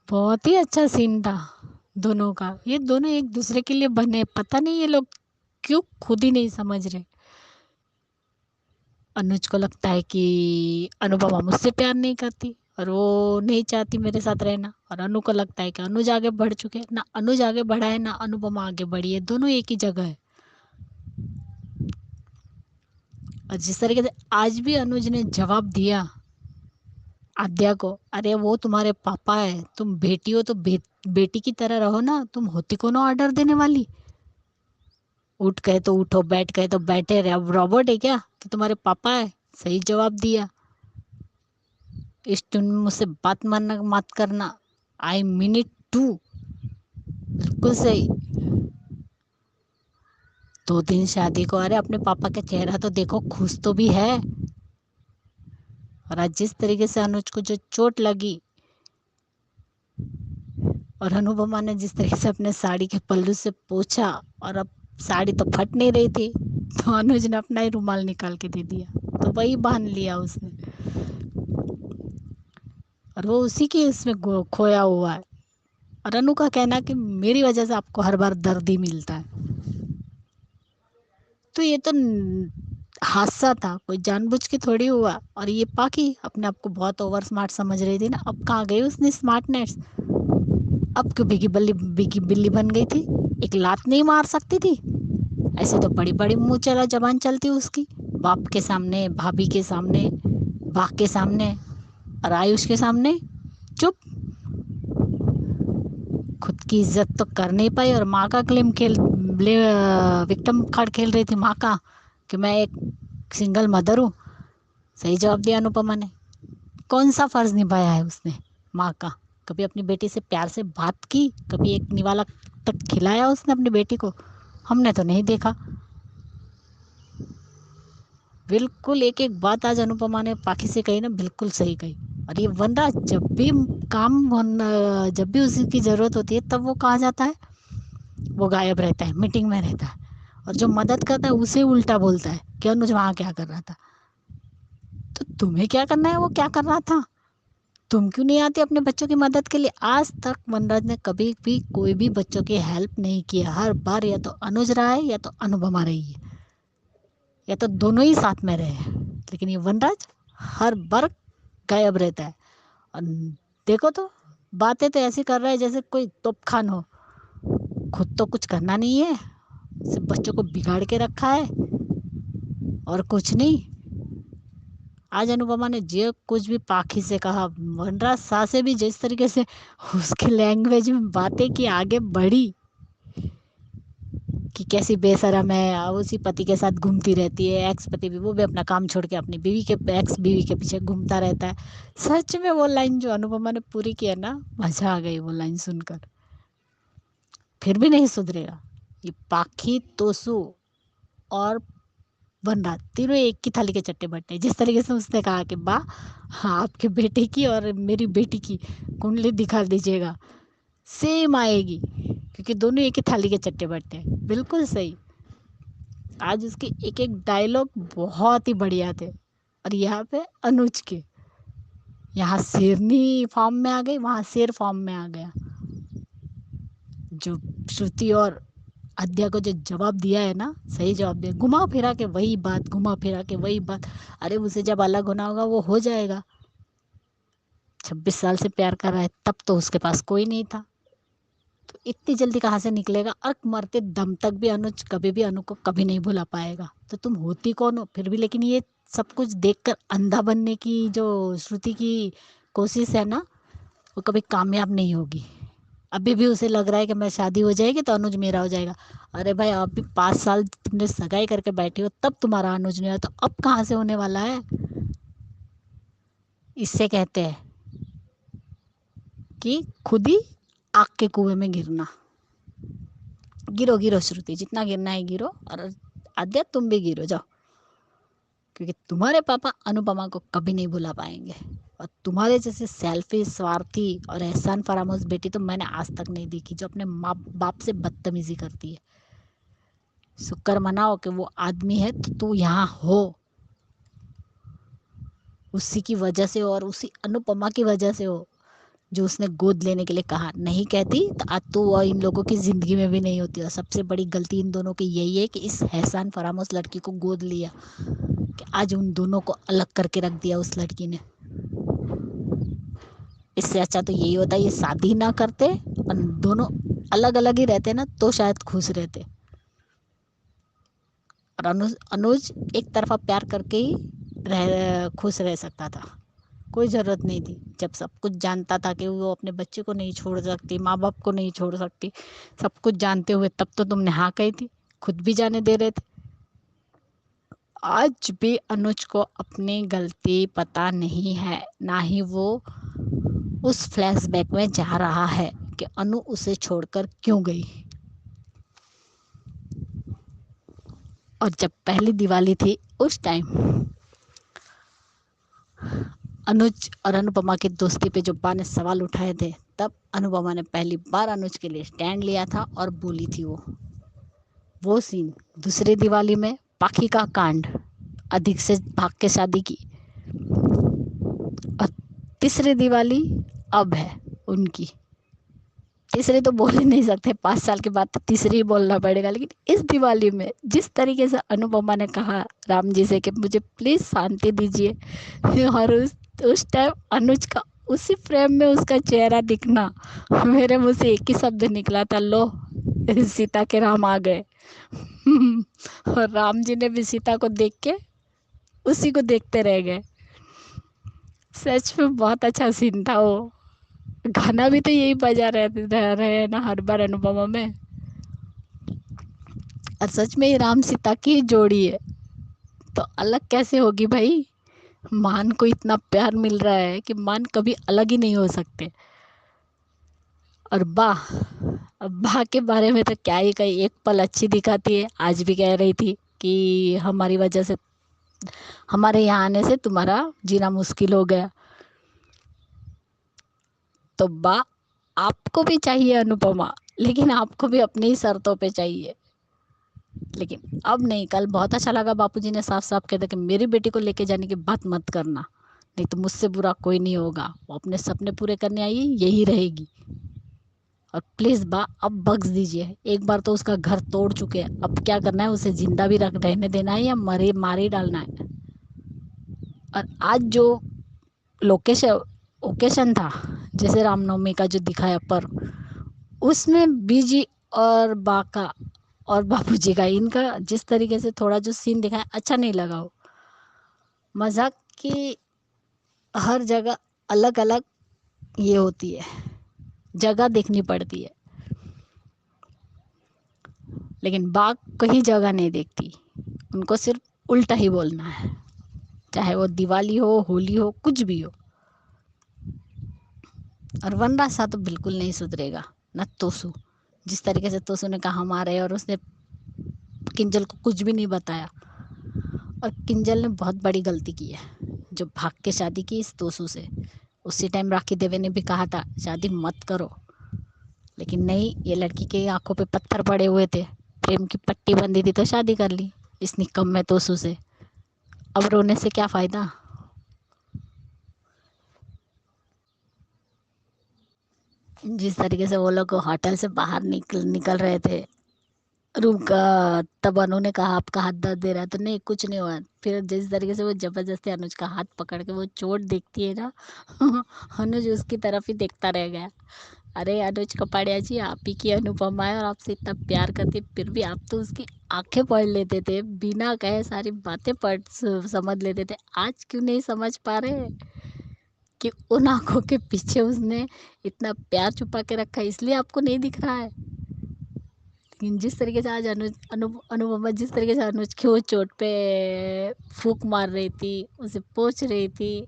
बहुत ही अच्छा सीन था दोनों का। ये दोनों एक दूसरे के लिए बने, पता नहीं ये लोग क्यों खुद ही नहीं समझ रहे। अनुज को लगता है कि अनुपमा मुझसे प्यार नहीं करती और वो नहीं चाहती मेरे साथ रहना, और अनु को लगता है कि अनुज आगे बढ़ चुके, ना अनुज आगे बढ़ा है ना अनुपमा आगे बढ़ी है, दोनों एक ही जगह है। और जिस तरीके से आज भी अनुज ने जवाब दिया, आद्या को, अरे वो तुम्हारे पापा है, तुम बेटी हो तो बेटी की तरह रहो ना, तुम होती को ना ऑर्डर देने वाली। उठ गए तो उठो, बैठ गए तो बैठे रहे, अब रोबोट है क्या कि तुम्हारे पापा है? सही जवाब दिया। इस टून में मुझसे बात मानना मत करना, आई मीन इट टू। बिल्कुल सही। 2 दिन शादी को, अरे अपने पापा का चेहरा तो देखो, खुश तो भी है। और आज जिस तरीके से अनुज को जो चोट लगी, और अनुपमा ने जिस तरीके से अपने साड़ी के पल्लू से पोंछा, और अब साड़ी तो फट नहीं रही थी, तो अनुज ने अपना ही रुमाल निकाल के दे दिया, तो वही बांध लिया उसने, और वो उसी के इसमें खोया हुआ है। और अनु का कहना कि मेरी वजह से आपको हर बार दर्द ही मिलता है। तो ये तो हादसा था, कोई जानबूझ के थोड़ी हुआ। और ये पाकी अपने आप को बहुत ओवर स्मार्ट समझ रही थी ना, अब कहाँ गई उसने स्मार्टनेस? अब क्यों बिगी बिल्ली बन गई थी? एक लात नहीं मार सकती थी? ऐसे तो बड़ी बड़ी मुंह चला जबान चलती उसकी, बाप के सामने, भाभी के सामने, बाघ के सामने, और आयुष के सामने चुप। खुद की इज्जत तो कर नहीं पाई, और माँ का विक्टिम कार्ड खेल रही थी माँ का, कि मैं एक सिंगल मदर हूँ। सही जवाब दिया अनुपमा ने। कौन सा फर्ज निभाया है उसने माँ का? कभी अपनी बेटी से प्यार से बात की? कभी एक निवाला तक खिलाया उसने अपनी बेटी को? हमने तो नहीं देखा। बिल्कुल एक एक बात आज अनुपमा ने पाखी से कही ना, बिल्कुल सही कही। और ये वनरा जब भी जब भी उसकी जरूरत होती है, तब वो कहाँ जाता है? वो गायब रहता है, मीटिंग में रहता है। और जो मदद करता है उसे उल्टा बोलता है कि अनुज वहां क्या कर रहा था। तो तुम्हें क्या करना है वो क्या कर रहा था? तुम क्यों नहीं आती अपने बच्चों की मदद के लिए? आज तक वनराज ने कभी भी कोई भी बच्चों की हेल्प नहीं किया। हर बार या तो अनुज रहा है या तो अनुपमा रही है, या तो दोनों ही साथ में रहे हैं। लेकिन ये वनराज हर बार गायब रहता है। और देखो तो बातें तो ऐसी कर रहा है जैसे कोई तोपखान हो। खुद तो कुछ करना नहीं है, सिर्फ बच्चों को बिगाड़ के रखा है और कुछ नहीं। आज अनुपमा ने जो कुछ भी पाखी से कहा, वनराज शाह से भी जिस तरीके से उसके लैंग्वेज में बातें की, आगे बढ़ी कि कैसी बेशरम है, अब उसी पति के साथ घूमती रहती है, एक्स पति भी, वो भी अपना काम छोड़ के अपनी एक्स बीवी के पीछे घूमता रहता है। सच में वो लाइन जो अनुपमा ने पूरी की है ना, मजा आ गई वो लाइन सुनकर। फिर भी नहीं सुधरेगा ये पाखी, तोसू और वनराज, तीनों एक ही थाली के चट्टे बट्टे। जिस तरीके से उसने कहा कि बा, हाँ, आपके बेटे की और मेरी बेटी की कुंडली दिखा दीजिएगा, सेम आएगी, क्योंकि दोनों एक ही थाली के चट्टे बट्टे हैं। बिल्कुल सही। आज उसके एक एक डायलॉग बहुत ही बढ़िया थे। और यहाँ पे अनुज के, यहाँ शेरनी फॉर्म में आ गई, वहां शेर फॉर्म में आ गया। जो श्रुति और आद्या को जो जवाब दिया है ना, सही जवाब दिया। घुमा फिरा के वही बात, घुमा फिरा के वही बात। अरे उसे जब अलग होना होगा वो हो जाएगा। 26 साल से प्यार कर रहा है, तब तो उसके पास कोई नहीं था, तो इतनी जल्दी कहाँ से निकलेगा? और मरते दम तक भी अनुज कभी भी अनु को कभी नहीं भुला पाएगा। तो तुम होती कौन हो फिर भी? लेकिन ये सब कुछ देखकर अंधा बनने की जो श्रुति की कोशिश है ना, वो कभी कामयाब नहीं होगी। अभी भी उसे लग रहा है कि मैं शादी हो जाएगी तो अनुज मेरा हो जाएगा। अरे भाई, अभी 5 साल तुमने सगाई करके बैठी हो, तब तुम्हारा अनुज नहीं हुआ, तो अब कहाँ से होने वाला है? इससे कहते हैं कि खुद ही आग के कुएं में गिरना। गिरो गिरो श्रुति, जितना गिरना है गिरो, और आद्या तुम भी गिरो जाओ, क्योंकि तुम्हारे पापा अनुपमा को कभी नहीं भुला पाएंगे। और तुम्हारे जैसे सेल्फिश, स्वार्थी और एहसान फरामोश बेटी तो मैंने आज तक नहीं देखी, जो अपने माँ बाप से बदतमीजी करती है। शुक्र मनाओ कि वो आदमी है तो तू यहाँ हो, उसी की वजह से और उसी अनुपमा की वजह से हो, जो उसने गोद लेने के लिए कहा। नहीं कहती तो आज तू और इन लोगों की जिंदगी में भी नहीं होती। और सबसे बड़ी गलती इन दोनों की यही है कि इस एहसान फरामोश लड़की को गोद लिया, कि आज उन दोनों को अलग करके रख दिया उस लड़की ने। इससे अच्छा तो यही होता, ये शादी ना करते और दोनों अलग अलग ही रहते ना, तो शायद खुश रहते। और अनुज एक तरफा प्यार करके ही खुश रह सकता था। कोई ज़रूरत नहीं थी। जब सब कुछ जानता था कि वो अपने बच्चे को नहीं छोड़ सकती, माँ बाप को नहीं छोड़ सकती, सब कुछ जानते हुए तब तो तुमने हाँ कही थी, खुद भी जाने दे रहे थे। आज भी अनुज को अपनी गलती पता नहीं है, ना ही वो उस फ्लैशबैक में जा रहा है कि अनु उसे छोड़कर क्यों गई। और जब पहली दिवाली थी उस टाइम अनुज और अनुपमा की दोस्ती पे जो बा ने सवाल उठाए थे, तब अनुपमा ने पहली बार अनुज के लिए स्टैंड लिया था और बोली थी वो सीन दूसरी दिवाली में पाखी का कांड, अधिक से भाग के शादी की, और तीसरी दिवाली अब है उनकी। तीसरी तो बोल ही नहीं सकते, 5 साल के बाद तो तीसरी ही बोलना पड़ेगा। लेकिन इस दिवाली में जिस तरीके से अनुपमा ने कहा राम जी से कि मुझे प्लीज शांति दीजिए, और उस टाइम अनुज का उसी फ्रेम में उसका चेहरा दिखना, मेरे मुंह से एक ही शब्द निकला था, लो सीता के राम आ गए। और राम जी ने भी सीता को देख के उसी को देखते रह गए। सच में बहुत अच्छा सीन था वो। गाना भी तो यही बजा रहे हैं ना हर बार अनुपमा में। और सच में ये राम सीता की जोड़ी है तो अलग कैसे होगी भाई। मान को इतना प्यार मिल रहा है कि मान कभी अलग ही नहीं हो सकते। और बा के बारे में तो क्या ही कही, एक पल अच्छी दिखाती है। आज भी कह रही थी कि हमारी वजह से, हमारे यहाँ आने से तुम्हारा जीना मुश्किल हो गया। तो बा आपको भी चाहिए अनुपमा, लेकिन आपको भी अपनी ही शर्तों पे चाहिए। लेकिन अब नहीं, कल बहुत अच्छा लगा बापूजी ने साफ साफ कह दिया कि मेरी बेटी को लेके जाने की बात मत करना, नहीं तो मुझसे बुरा कोई नहीं होगा। वो अपने सपने पूरे करने आई है, यही रहेगी। और प्लीज बा अब बख्श दीजिए, एक बार तो उसका घर तोड़ चुके हैं, अब क्या करना है, उसे जिंदा भी रहने देना है या मारे डालना है। और आज जो ओकेशन था, जैसे रामनवमी का जो दिखाया पर्व, उसमें बीजी और बाका और बापूजी का, इनका जिस तरीके से थोड़ा जो सीन दिखाया अच्छा नहीं लगा। वो मजाक की हर जगह अलग अलग ये होती है, जगह देखनी पड़ती है, लेकिन बाघ कहीं जगह नहीं देखती, उनको सिर्फ उल्टा ही बोलना है, चाहे वो दिवाली हो, होली हो, कुछ भी हो। और वनरासा तो बिल्कुल नहीं सुधरेगा, न तोसू। जिस तरीके से तोसू ने कहा हमारे, और उसने किंजल को कुछ भी नहीं बताया। और किंजल ने बहुत बड़ी गलती की है जो भाग के शादी की इस तोसू से। उसी टाइम राखी देवी ने भी कहा था शादी मत करो, लेकिन नहीं, ये लड़की के आंखों पे पत्थर पड़े हुए थे, प्रेम की पट्टी बंधी थी तो शादी कर ली इस निकम्मे तोसू से। अब रोने से क्या फायदा। जिस तरीके से वो लोग होटल से बाहर निकल रहे थे रूम का, तब अनु ने कहा आपका हाथ दर्द दे रहा है, तो नहीं कुछ नहीं हुआ। फिर जिस तरीके से वो जबरदस्ती अनुज का हाथ पकड़ के वो चोट देखती है ना, अनुज उसकी तरफ ही देखता रह गया। अरे अनुज कपाड़िया जी, आप ही की अनुपमा है और आपसे इतना प्यार करती, फिर भी आप तो उसकी आंखें पढ़ लेते थे, बिना कहे सारी बातें समझ लेते थे। आज क्यों नहीं समझ पा रहे कि उन आंखों के पीछे उसने इतना प्यार छुपा के रखा है, इसलिए आपको नहीं दिख रहा है। लेकिन जिस तरीके से आज अनुपमा जिस तरीके से अनुज की वो चोट पे फूंक मार रही थी, उसे पोंछ रही थी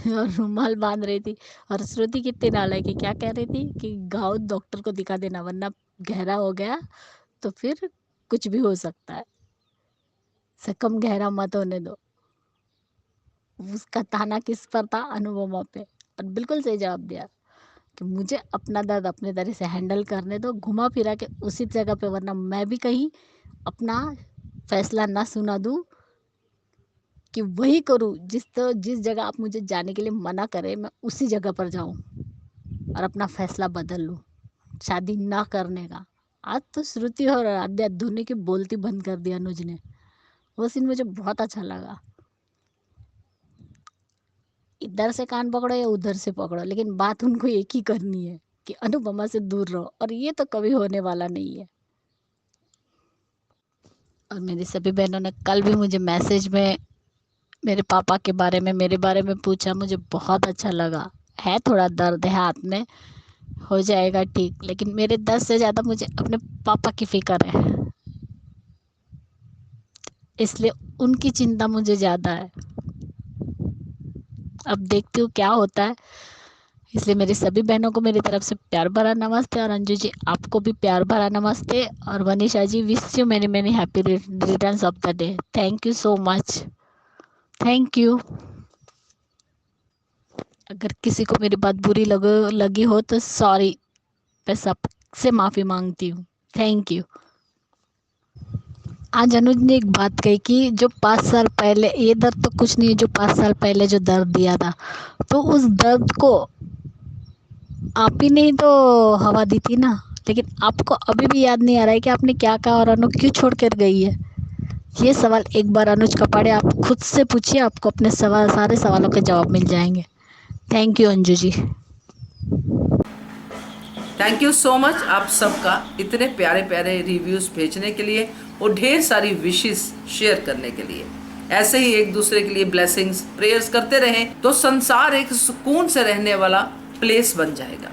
और रुमाल बांध रही थी। और श्रुति कितनी नालायक है, क्या कह रही थी कि गाँव डॉक्टर को दिखा देना, वरना गहरा हो गया तो फिर कुछ भी हो सकता है, से कम गहरा मत होने दो। उसका ताना किस पर था? अनुपमा पे। और बिल्कुल सही जवाब दिया कि मुझे अपना दर्द अपने तरह से हैंडल करने दो, घुमा फिरा के उसी जगह पे, वरना मैं भी कहीं अपना फैसला ना सुना दूं कि वही करूं जिस जगह आप मुझे जाने के लिए मना करें, मैं उसी जगह पर जाऊं और अपना फैसला बदल लूं शादी ना करने का। आज तो श्रुति और आद्या दोनों की बोलती बंद कर दी अनुज ने। वो सीन मुझे बहुत अच्छा लगा। इधर से कान पकड़ो या उधर से पकड़ो, लेकिन बात उनको एक ही करनी है कि अनुपमा से दूर रहो, और ये तो कभी होने वाला नहीं है। और मेरी सभी बहनों ने कल भी मुझे मैसेज में मेरे पापा के बारे में, मेरे बारे में पूछा, मुझे बहुत अच्छा लगा। है थोड़ा दर्द है हाथ में, हो जाएगा ठीक, लेकिन मेरे दर्द से ज़्यादा मुझे अपने पापा की फिक्र है, इसलिए उनकी चिंता मुझे ज़्यादा है। अब देखती हूँ क्या होता है। इसलिए मेरी सभी बहनों को मेरी तरफ से प्यार भरा नमस्ते, और अंजू जी आपको भी प्यार भरा नमस्ते, और Vanisha ji wish you many many happy returns of the day. Thank you so much, thank you. अगर किसी को मेरी बात बुरी लगी हो तो सॉरी, मैं सबसे माफ़ी मांगती हूँ। Thank you. आज अनुज ने एक बात कही कि जो 5 साल पहले, ये दर्द तो कुछ नहीं है, जो 5 साल पहले जो दर्द दिया था, तो उस दर्द को आप ही ने तो हवा दी थी ना, लेकिन आपको अभी भी याद नहीं आ रहा है कि आपने क्या कहा और अनु क्यों छोड़ कर गई है। ये सवाल एक बार अनुज कपाड़े आप खुद से पूछिए, आपको अपने सारे सवालों के जवाब मिल जाएंगे। Thank you Anju ji. Thank you so much आप सबका इतने प्यारे प्यारे रिव्यूज़ भेजने के लिए और ढेर सारी विशेस शेयर करने के लिए। ऐसे ही एक दूसरे के लिए ब्लेसिंग्स प्रेयर्स करते रहें तो संसार एक सुकून से रहने वाला प्लेस बन जाएगा।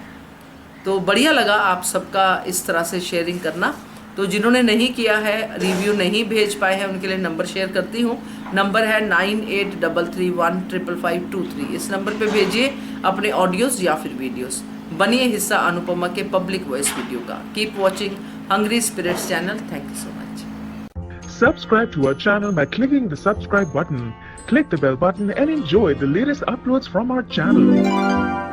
तो बढ़िया लगा आप सबका इस तरह से शेयरिंग करना। तो जिन्होंने नहीं किया है, रिव्यू नहीं भेज पाए हैं, उनके लिए नंबर शेयर करती हूँ। नंबर है 9833155523। इस नंबर पे भेजिए अपने ऑडियोज़ या फिर वीडियोज़। बनिए हिस्सा अनुपमा के पब्लिक वॉइस वीडियो का। Keep watching hungry spirits channel. Thank you so much. Subscribe to our channel by clicking the subscribe button. Click the bell button and enjoy the latest uploads from our channel.